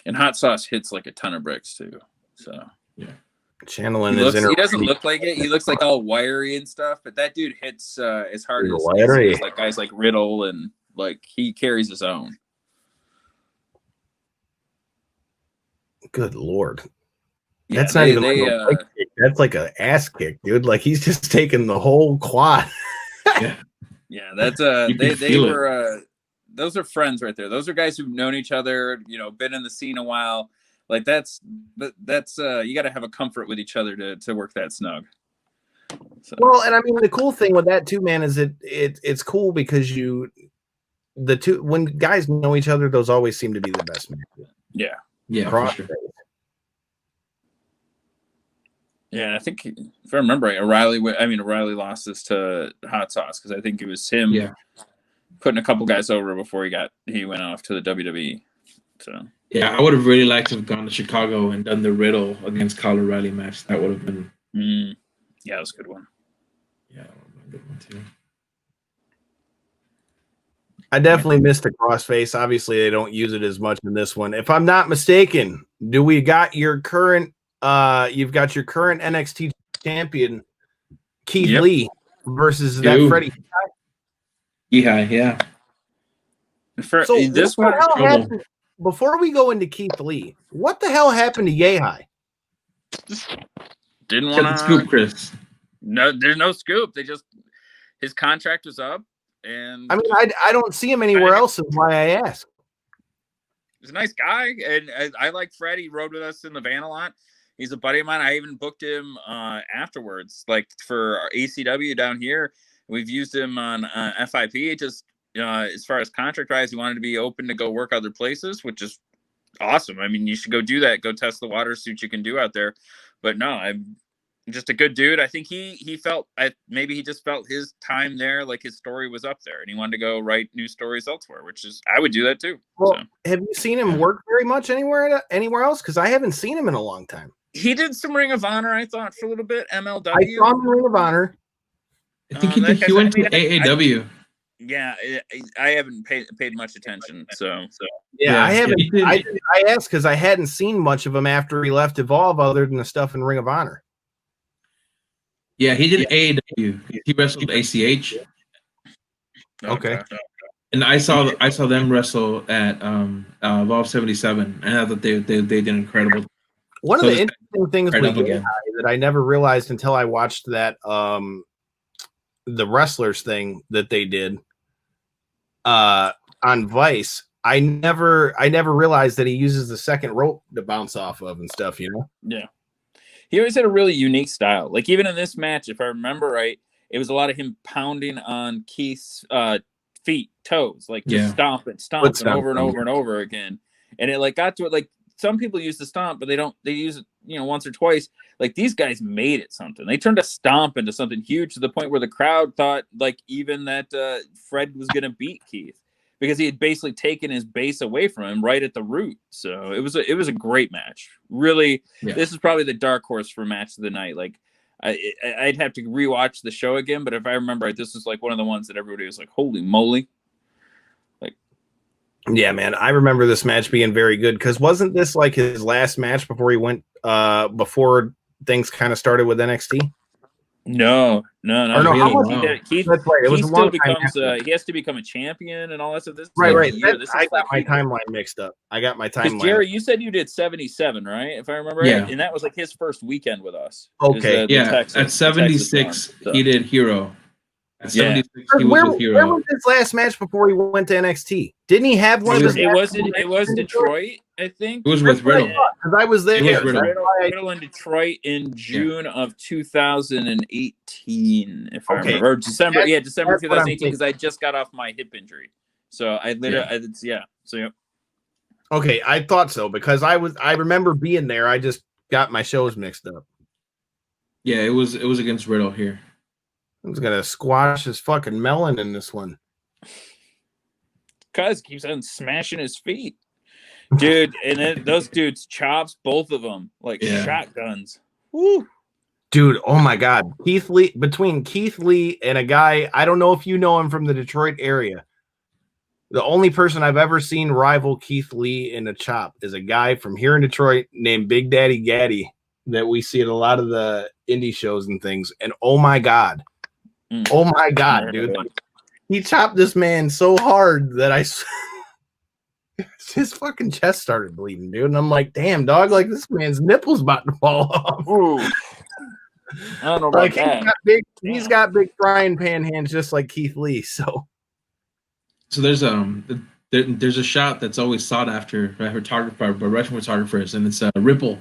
And Hot Sauce hits like a ton of bricks too. So yeah. Channeling he doesn't look like it. He looks like all wiry and stuff, but that dude hits as hard as like guys like Riddle, and like he carries his own. Good Lord. Yeah, that's not even like a leg kick. That's like an ass kick, dude. Like he's just taking the whole quad. Yeah, that's they were those are friends right there. Those are guys who've known each other, been in the scene a while. Like that's you got to have a comfort with each other to work that snug. So. Well, and I mean the cool thing with that too, man, is it's cool because when guys know each other, those always seem to be the best matches. Yeah, for sure. Yeah, I think if I remember right, O'Reilly lost this to Hot Sauce because I think it was him putting a couple guys over before he went off to the WWE. So. Yeah, I would have really liked to have gone to Chicago and done the Riddle against Kyle O'Reilly match. That would have been. Yeah, that was a good one. Yeah, that would have been a good one too. I definitely missed the crossface. Obviously, they don't use it as much in this one. If I'm not mistaken, you've got your current NXT champion, Keith Lee, versus that Freddie. Yeah. So this one happened? Before we go into Keith Lee, what the hell happened to Yehai? Didn't want to scoop, Chris. No, there's no scoop. They just his contract was up, and I mean, I don't see him anywhere else. Is why I ask. He's a nice guy, and I like Fred. He rode with us in the van a lot. He's a buddy of mine. I even booked him afterwards, like for ACW down here. We've used him on FIP. Just as far as contract wise, he wanted to be open to go work other places, which is awesome. I mean, you should go do that. Go test the water, see what you can do out there. But no, I'm just a good dude. I think he felt maybe he just felt his time there, like his story was up there, and he wanted to go write new stories elsewhere, which is I would do that too. Well, have you seen him work very much anywhere else? Because I haven't seen him in a long time. He did some Ring of Honor, I thought, for a little bit. MLW. I saw him in Ring of Honor. I think he went to AAW. Yeah, I haven't paid much attention. So yeah, I haven't. I asked because I hadn't seen much of him after he left Evolve, other than the stuff in Ring of Honor. Yeah, he did AAW. He wrestled ACH. Okay. And I saw them wrestle at Evolve 77, and I thought they did incredible. One of the interesting things that I never realized until I watched that the wrestlers thing that they did on Vice. I never realized that he uses the second rope to bounce off of and stuff. You know? Yeah. He always had a really unique style. Like even in this match, if I remember right, it was a lot of him pounding on Keith's feet, toes, like just stomping over and over and over again. And it like got to it like some people use the stomp, but they use it, once or twice. Like these guys made it something. They turned a stomp into something huge to the point where the crowd thought like even that Fred was gonna beat Keith because he had basically taken his base away from him right at the root. So it was a great match. Really, This is probably the dark horse for match of the night. Like I'd have to rewatch the show again, but if I remember right, this is like one of the ones that everybody was like, holy moly. Like, yeah, man, I remember this match being very good because wasn't this like his last match before he went before things kind of started with NXT? No. Keith that's right. It was still becomes he has to become a champion and all that stuff. This right. I got my timeline mixed up. Jerry, you said you did 77, right? If I remember right, and that was like his first weekend with us. Okay, at 76 he did Hero. At 76 he was with Hero. Where was his last match before he went to NXT? Didn't he have one? It was Detroit, I think. It was with Riddle. Because I was there. Riddle in Detroit in June of 2018, if I remember. Or December 2018, because I just got off my hip injury. So I literally, Okay, I thought so because I remember being there. I just got my shows mixed up. Yeah, it was against Riddle here. I was gonna squash his fucking melon in this one. Cuz keeps on smashing his feet. Dude, and then those dudes chops, both of them, like shotguns. Woo. Dude, oh my God. Between Keith Lee and a guy, I don't know if you know him from the Detroit area. The only person I've ever seen rival Keith Lee in a chop is a guy from here in Detroit named Big Daddy Gaddy that we see at a lot of the indie shows and things. And oh my God. Oh my God, dude. He chopped this man so hard that his fucking chest started bleeding, dude. And I'm like, damn, dog, like this man's nipples about to fall off. Ooh. I don't know about that. He's got big frying pan hands just like Keith Lee. So there's a shot that's always sought after by Russian photographers, and it's a ripple.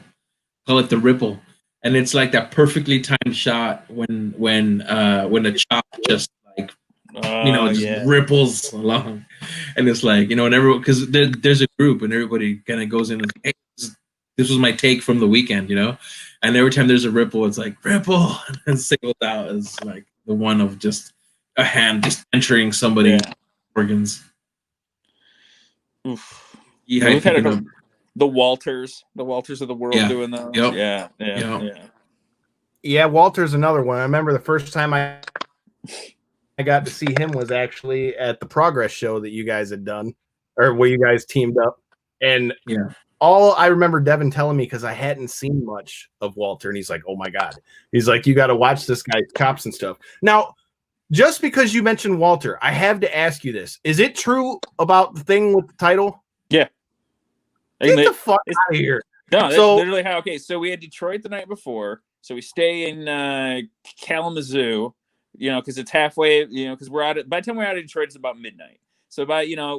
Call it the ripple. And it's like that perfectly timed shot when the chop just like ripples along, and it's like and everyone because there's a group and everybody kind of goes in and hey, this was my take from the weekend, and every time there's a ripple, it's like ripple and singled out as like the one of just a hand just entering somebody's organs. Oof. We've had the Walters of the world doing those. Yep. Yeah, Walter's another one. I remember the first time I got to see him was actually at the Progress show that you guys had done, or where you guys teamed up. And all I remember Devin telling me, because I hadn't seen much of Walter, and he's like, oh my God. He's like, you got to watch this guy's chops and stuff. Now, just because you mentioned Walter, I have to ask you this. Is it true about the thing with the title? Yeah. Get the fuck out of here. No, that's literally how. Okay, so we had Detroit the night before. So we stay in Kalamazoo. because it's halfway, because by the time we're out of Detroit, it's about midnight. So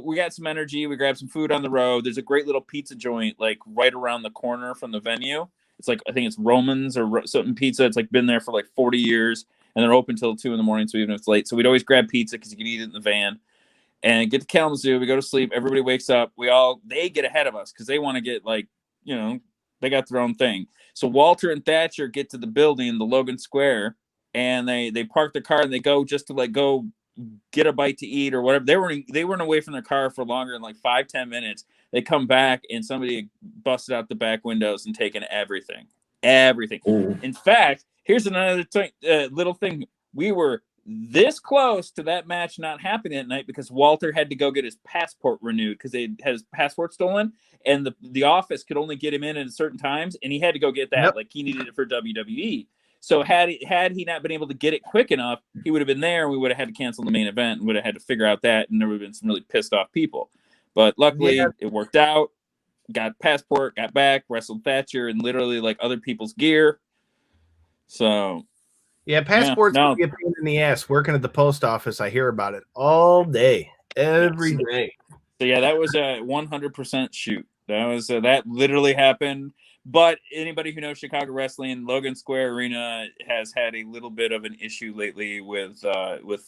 we got some energy. We grabbed some food on the road. There's a great little pizza joint like right around the corner from the venue. It's like, I think it's Romans or something pizza. It's like been there for like 40 years and they're open till 2 a.m. So even if it's late, so we'd always grab pizza because you can eat it in the van and get to Kalamazoo. We go to sleep. Everybody wakes up. They get ahead of us because they want to get they got their own thing. So Walter and Thatcher get to the building, the Logan Square, and they park their car and they go just to go get a bite to eat or whatever. They weren't away from their car for longer than 5-10 minutes. They come back and somebody busted out the back windows and taken everything. Ooh. In fact, here's another little thing. We were this close to that match not happening that night because Walter had to go get his passport renewed because they had his passport stolen and the office could only get him in at certain times and he had to go get that. Yep. He needed it for WWE. So had he not been able to get it quick enough, he would have been there and we would have had to cancel the main event and would have had to figure out that, and there would have been some really pissed off people. But luckily it worked out. Got passport, got back, wrestled Thatcher and literally other people's gear. So yeah, passports can be a pain in the ass. Working at the post office, I hear about it all day, every day. So yeah, that was a 100% shoot. That literally happened. But anybody who knows Chicago wrestling, Logan Square Arena has had a little bit of an issue lately with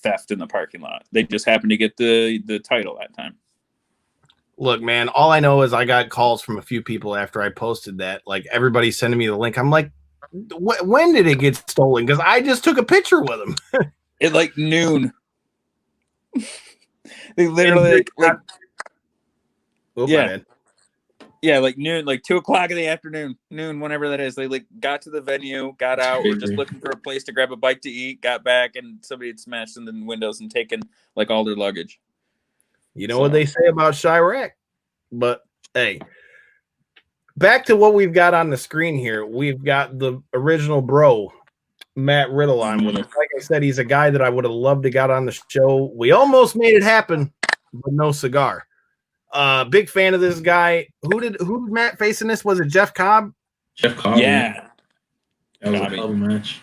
theft in the parking lot. They just happened to get the title that time. Look, man, all I know is I got calls from a few people after I posted that. Everybody's sending me the link. I'm like, when did it get stolen? Because I just took a picture with them. At noon. They literally yeah, noon, 2 o'clock in the afternoon, whenever that is. They got to the venue, got out, were just looking for a place to grab a bite to eat, got back, and somebody had smashed in the windows and taken all their luggage. You know what they say about Chirac, but hey, back to what we've got on the screen here. We've got the original bro, Matt Riddle, on with us. Like I said, he's a guy that I would have loved to got on the show. We almost made it happen, but no cigar. Big fan of this guy. Who did Matt face in this? Was it Jeff Cobb? Jeff Cobb. Yeah. That was a hell of a match.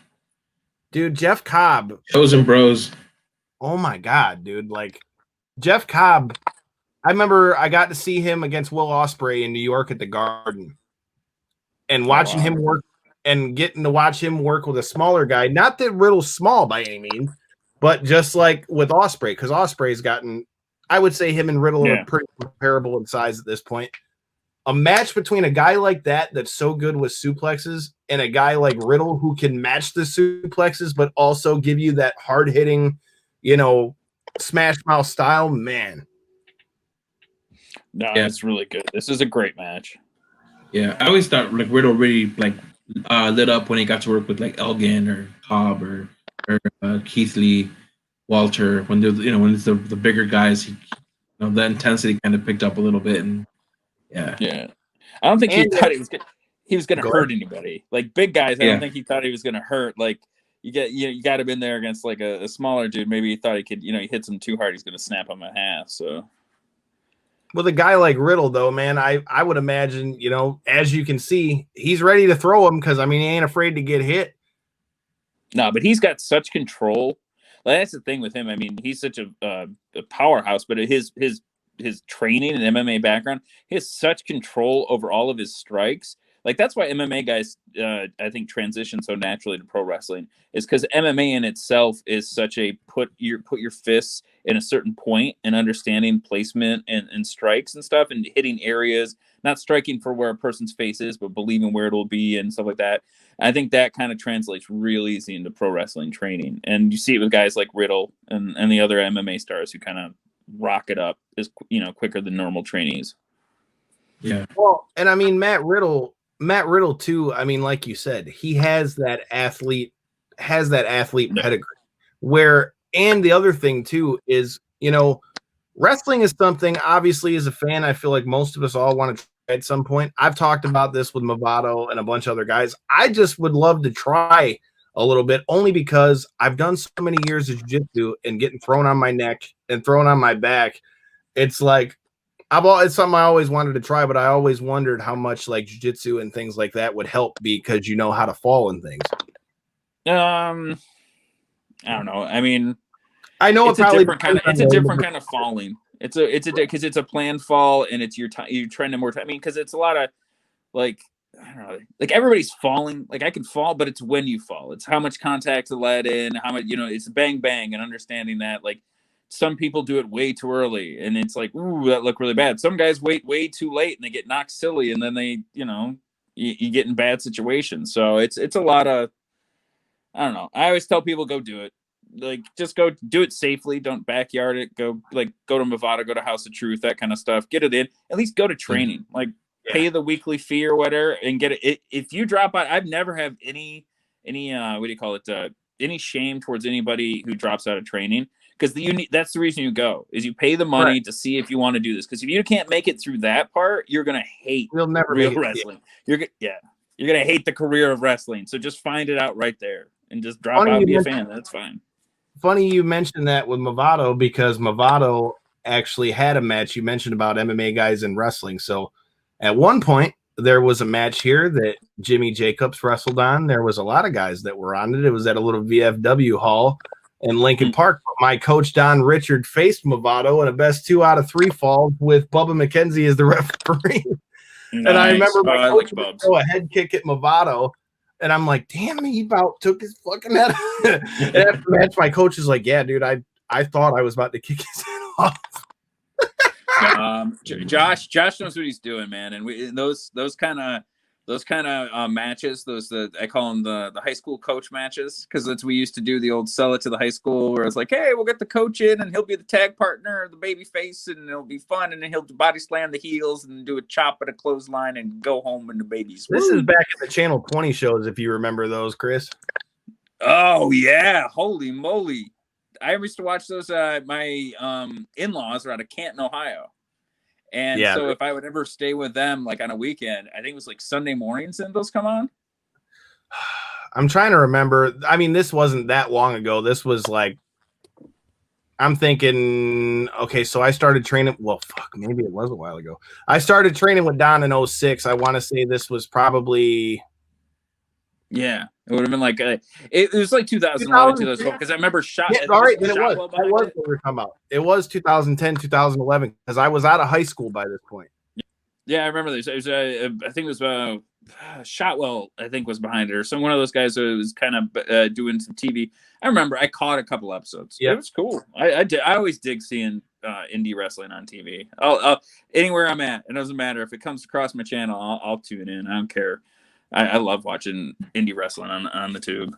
Dude, Jeff Cobb. Chosen Bros. Oh my God, dude. Jeff Cobb, I remember I got to see him against Will Ospreay in New York at the Garden. And watching him work and getting to watch him work with a smaller guy. Not that Riddle's small by any means, but just with Ospreay, because Ospreay's gotten, I would say him and Riddle are pretty comparable in size at this point. A match between a guy like that that's so good with suplexes and a guy like Riddle who can match the suplexes but also give you that hard-hitting, smash mouth style, man. No, it's really good. This is a great match. Yeah, I always thought Riddle really lit up when he got to work with Elgin or Cobb or Keith Lee, Walter. When when it's the bigger guys, the intensity kind of picked up a little bit, and yeah. I don't think he thought he was going to hurt anybody. Big guys, I don't think he thought he was going to hurt. You got him in there against a smaller dude. Maybe he thought he could, he hits him too hard, he's going to snap him in half. So, with a guy like Riddle, though, man, I would imagine, as you can see, he's ready to throw him because he ain't afraid to get hit. No, but he's got such control. That's the thing with him. He's such a powerhouse, but his training and MMA background, he has such control over all of his strikes. That's why MMA guys, I think, transition so naturally to pro wrestling, is because MMA in itself is such a put your fists in a certain point and understanding placement and strikes and stuff and hitting areas, not striking for where a person's face is, but believing where it'll be and stuff like that. I think that kind of translates real easy into pro wrestling training. And you see it with guys like Riddle and the other MMA stars who kind of rock it up as quicker than normal trainees. Yeah. Well, and Matt Riddle too, like you said, he has that athlete pedigree where, and the other thing too is, wrestling is something, obviously, as a fan, I feel like most of us all want to try at some point. I've talked about this with Movado and a bunch of other guys. I just would love to try a little bit, only because I've done so many years of jiu-jitsu and getting thrown on my neck and thrown on my back. It's it's something I always wanted to try, but I always wondered how much jiu-jitsu and things like that would help because you know how to fall and things. I don't know. I mean, I know it's a different kind of falling. It's because it's a planned fall, and it's you're trending more. I mean, because it's a lot of like, I don't know, like everybody's falling. Like I can fall, but it's when you fall. It's how much contact to let in, how much, it's bang bang, and understanding that like some people do it way too early, and it's like, ooh, that looked really bad. Some guys wait way too late, and they get knocked silly, and then they, you get in bad situations. So it's a lot of, I don't know. I always tell people go do it. Like just go do it safely. Don't backyard it. Go to Movado, go to House of Truth, that kind of stuff. Get it in. At least go to training. Like pay the weekly fee or whatever and get it. If you drop out, I've never had any what do you call it? Any shame towards anybody who drops out of training, because that's the reason you go, is you pay the money to see if you want to do this. Because if you can't make it through that part, you're gonna hate real wrestling. You're gonna hate the career of wrestling. So just find it out right there and just drop out and be a fan. That's fine. Funny you mentioned that with Movado, because Movado actually had a match. You mentioned about MMA guys in wrestling. So at one point, there was a match here that Jimmy Jacobs wrestled on. There was a lot of guys that were on it. It was at a little VFW hall in Lincoln Park. My coach, Don Richard, faced Movado in a best 2 out of 3 fall with Bubba McKenzie as the referee. Nice. And I remember my coach would throw a head kick at Movado. And I'm like, damn, he about took his fucking head. And after the match, my coach is like, yeah, dude, I thought I was about to kick his head off. Josh knows what he's doing, man. And those kind of matches, I call them the high school coach matches, because that's we used to do the old sell it to the high school, where it's like, hey, we'll get the coach in and he'll be the tag partner, the baby face, and it'll be fun, and then he'll body slam the heels and do a chop at a clothesline and go home in the babies. This is back in the Channel 20 shows, if you remember those, Chris. Oh yeah, holy moly! I used to watch those. My in-laws are out of Canton, Ohio. And so if I would ever stay with them, like on a weekend, I think it was like Sunday mornings and those come on. I'm trying to remember. I mean, this wasn't that long ago. This was like, I'm thinking, okay, so I started training. Well, fuck, maybe it was a while ago. I started training with Don in 06. I want to say this was probably. Yeah, it would have been like it was like 2011, 2012, because I remember all right, then it was. That was what we were talking about. It was 2010, 2011, because I was out of high school by this point. Yeah, I remember this. It was I think it was Shotwell, I think, was behind it, or one of those guys who was kind of doing some TV. I remember I caught a couple episodes. Yeah, it was cool. I always dig seeing indie wrestling on TV. I'll anywhere I'm at, it doesn't matter if it comes across my channel. I'll tune in. I don't care. I love watching indie wrestling on the tube.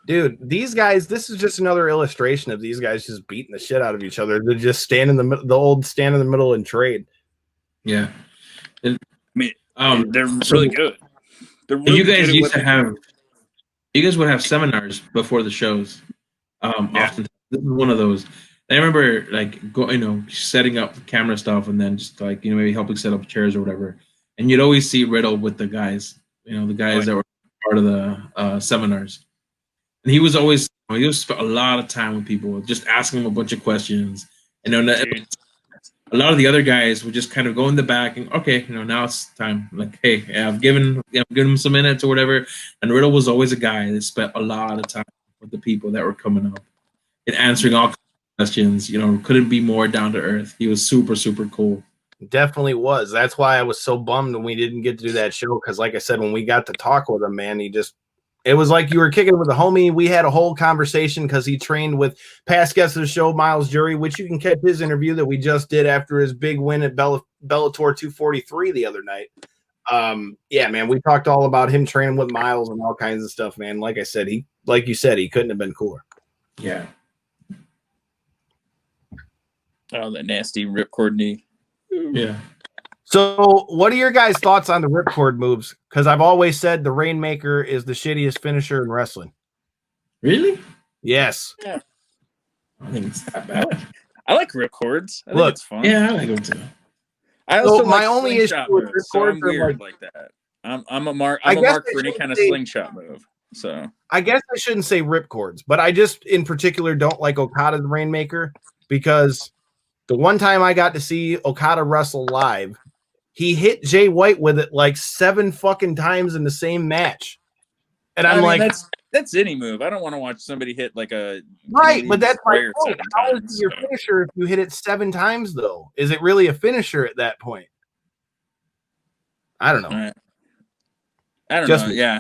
Dude, these guys, this is just another illustration of these guys just beating the shit out of each other. They just stand in the old stand in the middle and trade. Yeah. I mean, they're really good. They're really you guys used to have, you guys would have seminars before the shows. Often. This is one of those. I remember like setting up camera stuff, and then just like, maybe helping set up chairs or whatever. And you'd always see Riddle with the guys, the guys that were part of the seminars. And he was always, he would spend a lot of time with people, just asking them a bunch of questions. And a lot of the other guys would just kind of go in the back and, okay, now it's time. Like, hey, I've given him some minutes or whatever. And Riddle was always a guy that spent a lot of time with the people that were coming up and answering all questions. Couldn't be more down to earth. He was super, super cool. Definitely was. That's why I was so bummed when we didn't get to do that show, because like I said, when we got to talk with him, man, it was like you were kicking with a homie. We had a whole conversation because he trained with past guests of the show, Miles Jury, which you can catch his interview that we just did after his big win at Bellator 243 the other night. Yeah, man, we talked all about him training with Miles and all kinds of stuff, man. Like I said, he couldn't have been cooler. Yeah. Oh, that nasty ripcord knee. Yeah. So what are your guys' thoughts on the ripcord moves? Because I've always said the Rainmaker is the shittiest finisher in wrestling. Really? Yes. Yeah. I think it's that bad. I like ripcords. I think it's fun. Yeah, I like them too. I also my only issue with ripcords, so I'm weird like that. I'm a mark for any kind of slingshot move. So I guess I shouldn't say ripcords, but I just in particular don't like Okada's Rainmaker, because the one time I got to see Okada wrestle live, he hit Jay White with it like 7 fucking times in the same match. And I'm like, That's any move. I don't want to watch somebody hit like a Right, but that's my square point. 7 How is times. it your finisher if you hit it 7 times, though? Is it really a finisher at that point? I don't know. I don't Just know. Yeah.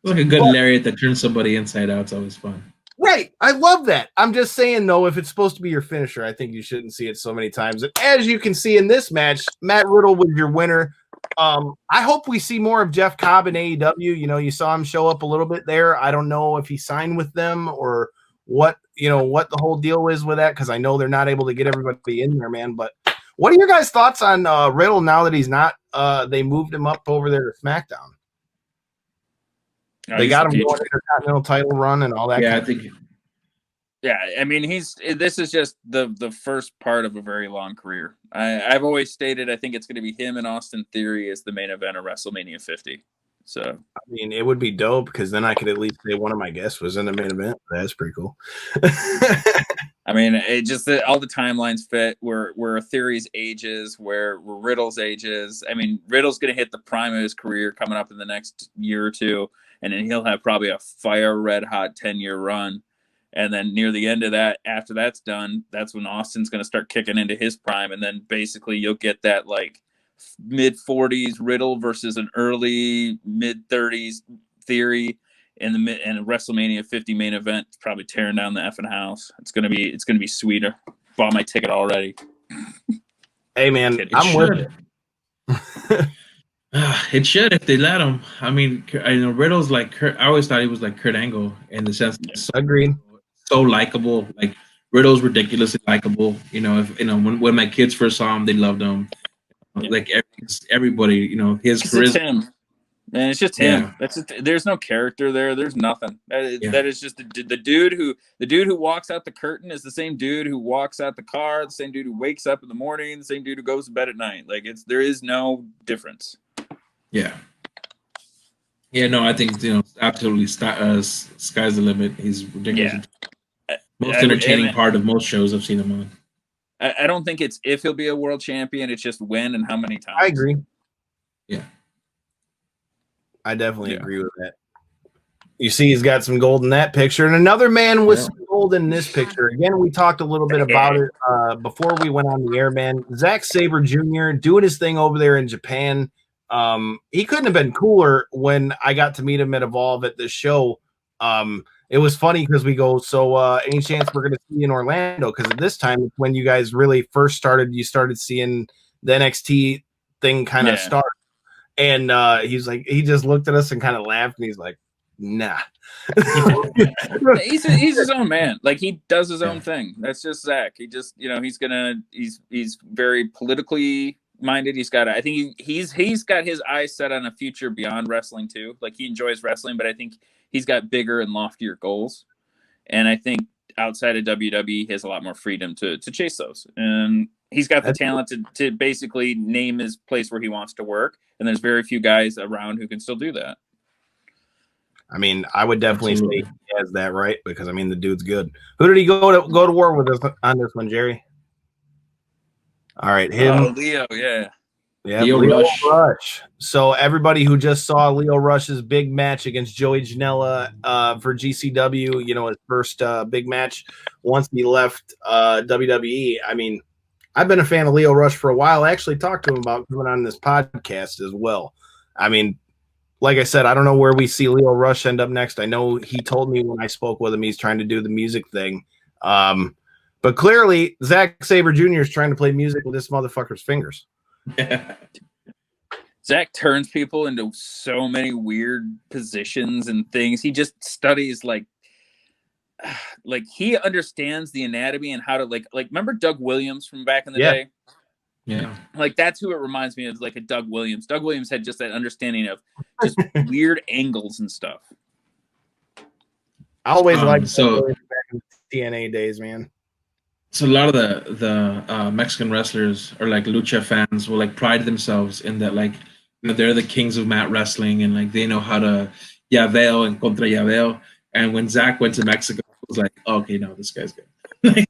Like a good lariat that turns somebody inside out. It's always fun. Right. I love that. I'm just saying, though, if it's supposed to be your finisher, I think you shouldn't see it so many times. And as you can see in this match, Matt Riddle was your winner. I hope we see more of Jeff Cobb in AEW. You know, you saw him show up a little bit there. I don't know if he signed with them or what the whole deal is with that, because I know they're not able to get everybody in there, man. But what are your guys' thoughts on Riddle now that he's not they moved him up over there to SmackDown? They got him going Intercontinental title run and all that. Yeah, I think. Yeah, I mean, this is just the first part of a very long career. I've always stated I think it's going to be him and Austin Theory as the main event of WrestleMania 50. So I mean, it would be dope because then I could at least say one of my guests was in the main event. That's pretty cool. I mean, it just that all the timelines fit where Theory's ages, where Riddle's ages. I mean, Riddle's going to hit the prime of his career coming up in the next year or two, and then he'll have probably a fire red hot 10-year run. And then near the end of that, after that's done, that's when Austin's going to start kicking into his prime. And then basically you'll get that like mid-40s Riddle versus an early mid-30s Theory in the WrestleMania 50 main event. It's probably tearing down the effing house. It's gonna be sweeter. Bought my ticket already. Hey man, I'm with it. It should if they let him. I mean, I know Riddle's like Kurt. I always thought he was like Kurt Angle in the sense. Agreed. So likable. Like Riddle's ridiculously likable. You know, if when my kids first saw him, they loved him. Yeah. Like everybody, you know, his charisma. It's him. Man, it's just him. Yeah. There's no character there. There's nothing. That is just the dude who walks out the curtain is the same dude who walks out the car, the same dude who wakes up in the morning, the same dude who goes to bed at night. Like there is no difference. Yeah. Yeah, no, I think absolutely sky's the limit. He's ridiculous. Yeah. Most entertaining part of most shows I've seen him on. I don't think it's if he'll be a world champion. It's just when and how many times. I agree. Yeah. I definitely agree with that. You see, he's got some gold in that picture, and another man with some gold in this picture. Again, we talked a little bit about it before we went on the air, man. Zack Saber Jr. doing his thing over there in Japan. He couldn't have been cooler when I got to meet him at Evolve at this show. It was funny because we go, so any chance we're going to see you in Orlando? Because at this time, when you guys really first started, you started seeing the NXT thing kind of start. And he's like, he just looked at us and kind of laughed, and he's like, nah. he's his own man. Like he does his own thing. That's just Zach. He just, he's very politically minded. I think he's got his eyes set on a future beyond wrestling too. Like he enjoys wrestling, but I think he's got bigger and loftier goals. And I think outside of WWE, he has a lot more freedom to chase those. And he's got the talent to basically name his place where he wants to work. And there's very few guys around who can still do that. I mean, I would definitely say he has that right because I mean the dude's good. Who did he go to war with us on this one, Jerry? All right, him. Leo, yeah. Yeah, Leo Rush. So everybody who just saw Leo Rush's big match against Joey Janela for GCW, his first big match once he left WWE. I mean, I've been a fan of Leo Rush for a while. I actually talked to him about coming on this podcast as well. I mean, like I said, I don't know where we see Leo Rush end up next. I know he told me when I spoke with him he's trying to do the music thing. But clearly, Zack Saber Jr. is trying to play music with this motherfucker's fingers. Zach turns people into so many weird positions and things. He just studies like he understands the anatomy and how to like remember Doug Williams from back in the day? Yeah. Like that's who it reminds me of, like a Doug Williams. Doug Williams had just that understanding of just weird angles and stuff. I always liked back in the TNA days, man. So a lot of the Mexican wrestlers or like lucha fans will like pride themselves in that, like, they're the kings of mat wrestling and like they know how to llaveo and contra llaveo. And when Zach went to Mexico, it was like, okay, no, this guy's good. this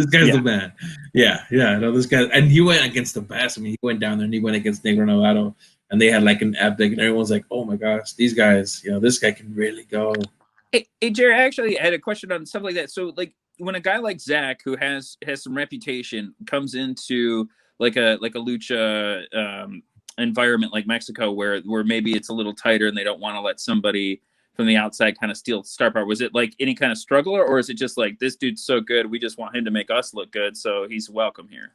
guy's the man. Yeah, no, this guy, and he went against the best. I mean, he went down there and he went against Negro Novato, and they had like an epic, and everyone's like, "Oh my gosh, these guys, this guy can really go." Hey, Jerry, I actually had a question on stuff like that. So, like, when a guy like Zack, who has some reputation, comes into like a lucha environment like Mexico, where maybe it's a little tighter and they don't want to let somebody from the outside kind of steal star power. Was it like any kind of struggle, or is it just like, this dude's so good, we just want him to make us look good, so he's welcome here?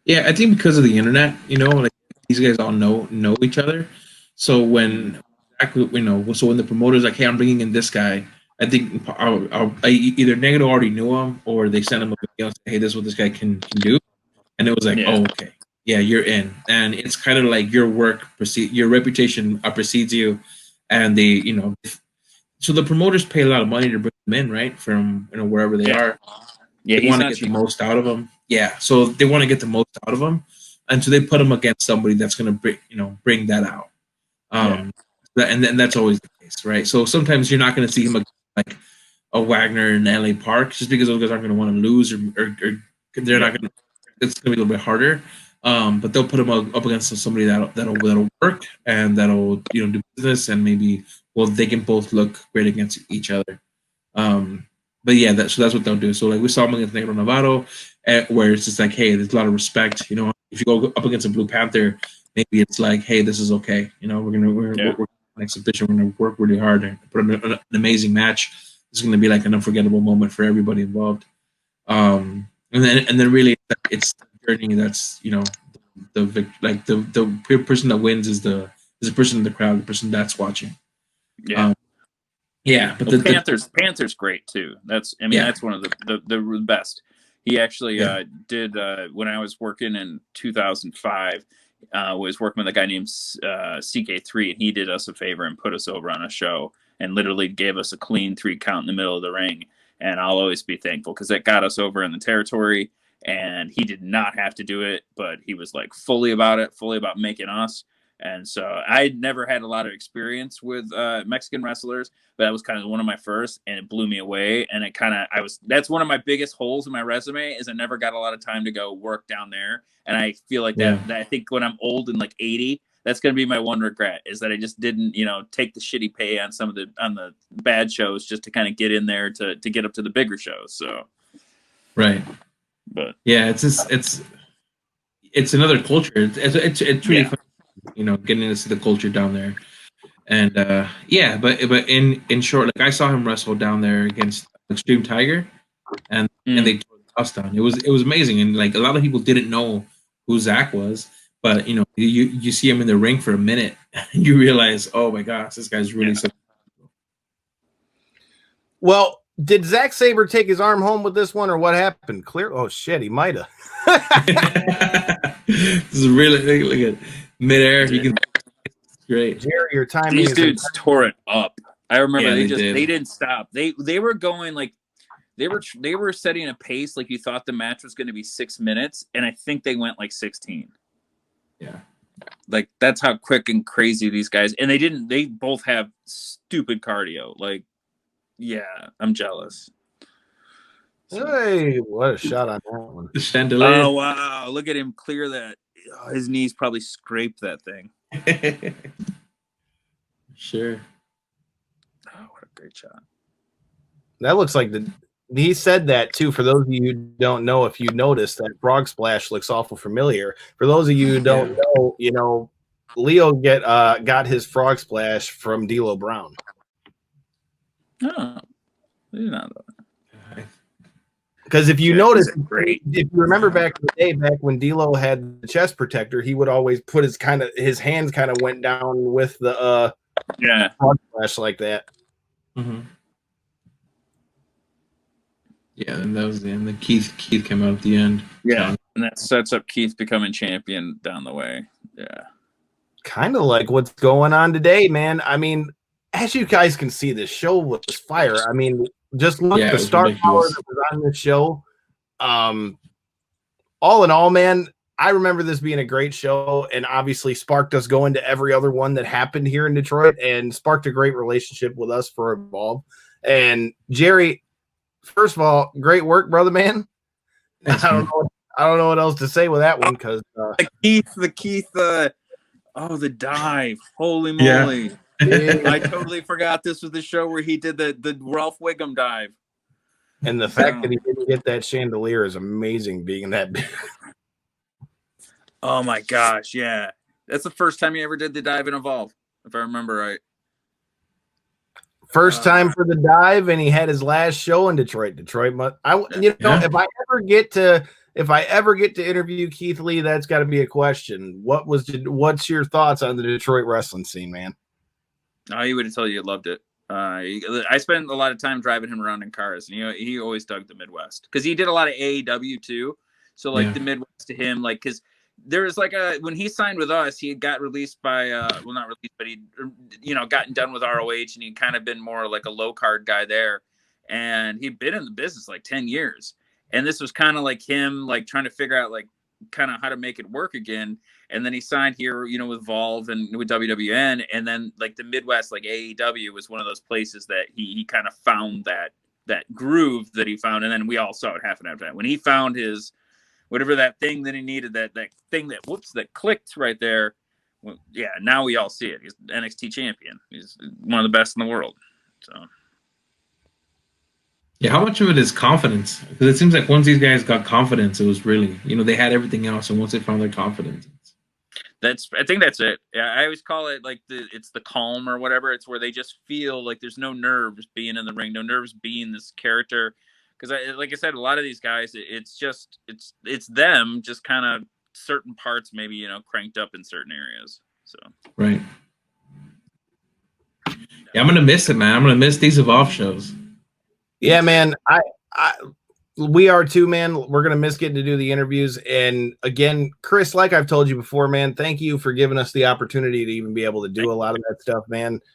Yeah, I think because of the internet, like these guys all know each other. So when so when the promoter's like, "Hey, I'm bringing in this guy," I think either Negro already knew him, or they sent him a video, "Hey, this is what this guy can do," and it was like, Yeah. "Oh, okay, yeah, you're in." And it's kind of like your reputation precedes you, and they, so the promoters pay a lot of money to bring them in, right, from wherever they are. Yeah, They want to get the most out of them. Yeah, so they want to get the most out of them, and so they put them against somebody that's going to bring that out. And that's always the case, right? So sometimes you're not going to see him against, like a Wagner in LA Park, just because those guys aren't going to want to lose, or they're not going to. It's going to be a little bit harder. But they'll put them up against somebody that'll work, and that'll do business, and maybe they can both look great against each other. But yeah, that's what they'll do. So like we saw him against Negro Navarro, where it's just like, hey, there's a lot of respect. If you go up against a Blue Panther, maybe it's like, hey, this is okay. We're an exhibition. We're gonna work really hard and put on an amazing match. It's gonna be like an unforgettable moment for everybody involved. And then really, it's the journey. That's the person that wins is the person in the crowd, the person that's watching. Yeah. Yeah, but Panther's great too. That's one of the best. He actually did when I was working in 2005. Was working with a guy named CK3, and he did us a favor and put us over on a show and literally gave us a clean 3 count in the middle of the ring. And I'll always be thankful, because that got us over in the territory. And he did not have to do it, but he was like fully about making us. And so I never had a lot of experience with Mexican wrestlers, but that was kind of one of my first, and it blew me away. And that's one of my biggest holes in my resume, is I never got a lot of time to go work down there. And I feel like that I think when I'm old and like 80, that's going to be my one regret, is that I just didn't, take the shitty pay on on the bad shows just to kind of get in there to get up to the bigger shows. So. Right. But yeah, it's another culture. It's really fun. Getting to see the culture down there, and but in short, like I saw him wrestle down there against Extreme Tiger, and they tore the house down. It was amazing, and like a lot of people didn't know who Zack was, but you see him in the ring for a minute, and you realize, oh my gosh, this guy's really. Well, did Zack Saber take his arm home with this one, or what happened? Oh shit, he might have. This is really look at midair. You can. Great. Jerry, your timing. These dudes tore it up. I remember they did. didn't stop. They were going like they were setting a pace like you thought the match was going to be 6 minutes, and I think they went like 16. Yeah. Like that's how quick and crazy these guys. And they both have stupid cardio. Like, yeah, I'm jealous. Hey, what a shot on that one. The chandelier. Oh wow, look at him clear that. Oh, his knees probably scraped that thing. Sure. Oh, what a great shot. That looks like he said that too. For those of you who don't know, if you notice, that frog splash looks awful familiar. For those of you who don't know, Leo got his frog splash from D'Lo Brown. Oh, I did not know that. Because if you notice, great. If you remember back in the day, back when D'Lo had the chest protector, he would always put his hands kind of went down with the frog splash like that. Mm-hmm. Yeah, and that was the end. The Keith came out at the end. Yeah, and that sets up Keith becoming champion down the way. Yeah, kind of like what's going on today, man. I mean, as you guys can see, this show was fire. I mean, just look at the star power that was on this show. All in all, man, I remember this being a great show, and obviously sparked us going to every other one that happened here in Detroit, and sparked a great relationship with us for Evolve. And Jerry, first of all, great work, brother, man. I don't know what else to say with that one, because the Keith. Oh, the dive! Holy Yeah. moly! I totally forgot this was the show where he did the Ralph Wiggum dive. And the fact that he didn't get that chandelier is amazing, being that big. Oh my gosh, yeah. That's the first time he ever did the dive in Evolve, if I remember right. First time for the dive, and he had his last show in Detroit. If I ever get to interview Keith Lee, that's got to be a question. What's your thoughts on the Detroit wrestling scene, man? Oh, he would have told you loved it. I spent a lot of time driving him around in cars, and he always dug the Midwest because he did a lot of AEW too. So like the Midwest to him, like because there was like when he signed with us, he got released by not released, but he gotten done with ROH, and he'd kind of been more like a low card guy there, and he'd been in the business like 10 years, and this was kind of like him like trying to figure out like kind of how to make it work again. And then he signed here, with Volve and with WWN, and then like the Midwest, like AEW was one of those places that he kind of found that groove that he found, and then we all saw it happen after that when he found his whatever that thing that he needed, that thing that clicked right there. Well, yeah, now we all see it. He's NXT champion. He's one of the best in the world. So. Yeah, how much of it is confidence? Because it seems like once these guys got confidence, it was really, they had everything else, and once they found their confidence. I think that's it. Yeah, I always call it like it's the calm or whatever. It's where they just feel like there's no nerves being in the ring, no nerves being this character. Because like I said, a lot of these guys, it's them just kind of certain parts maybe cranked up in certain areas. So right. Yeah, I'm gonna miss it, man. I'm gonna miss these Evolve shows. Yeah, man. We are too, man. We're going to miss getting to do the interviews. And again, Chris, like I've told you before, man, thank you for giving us the opportunity to even be able to do a lot of that stuff, man.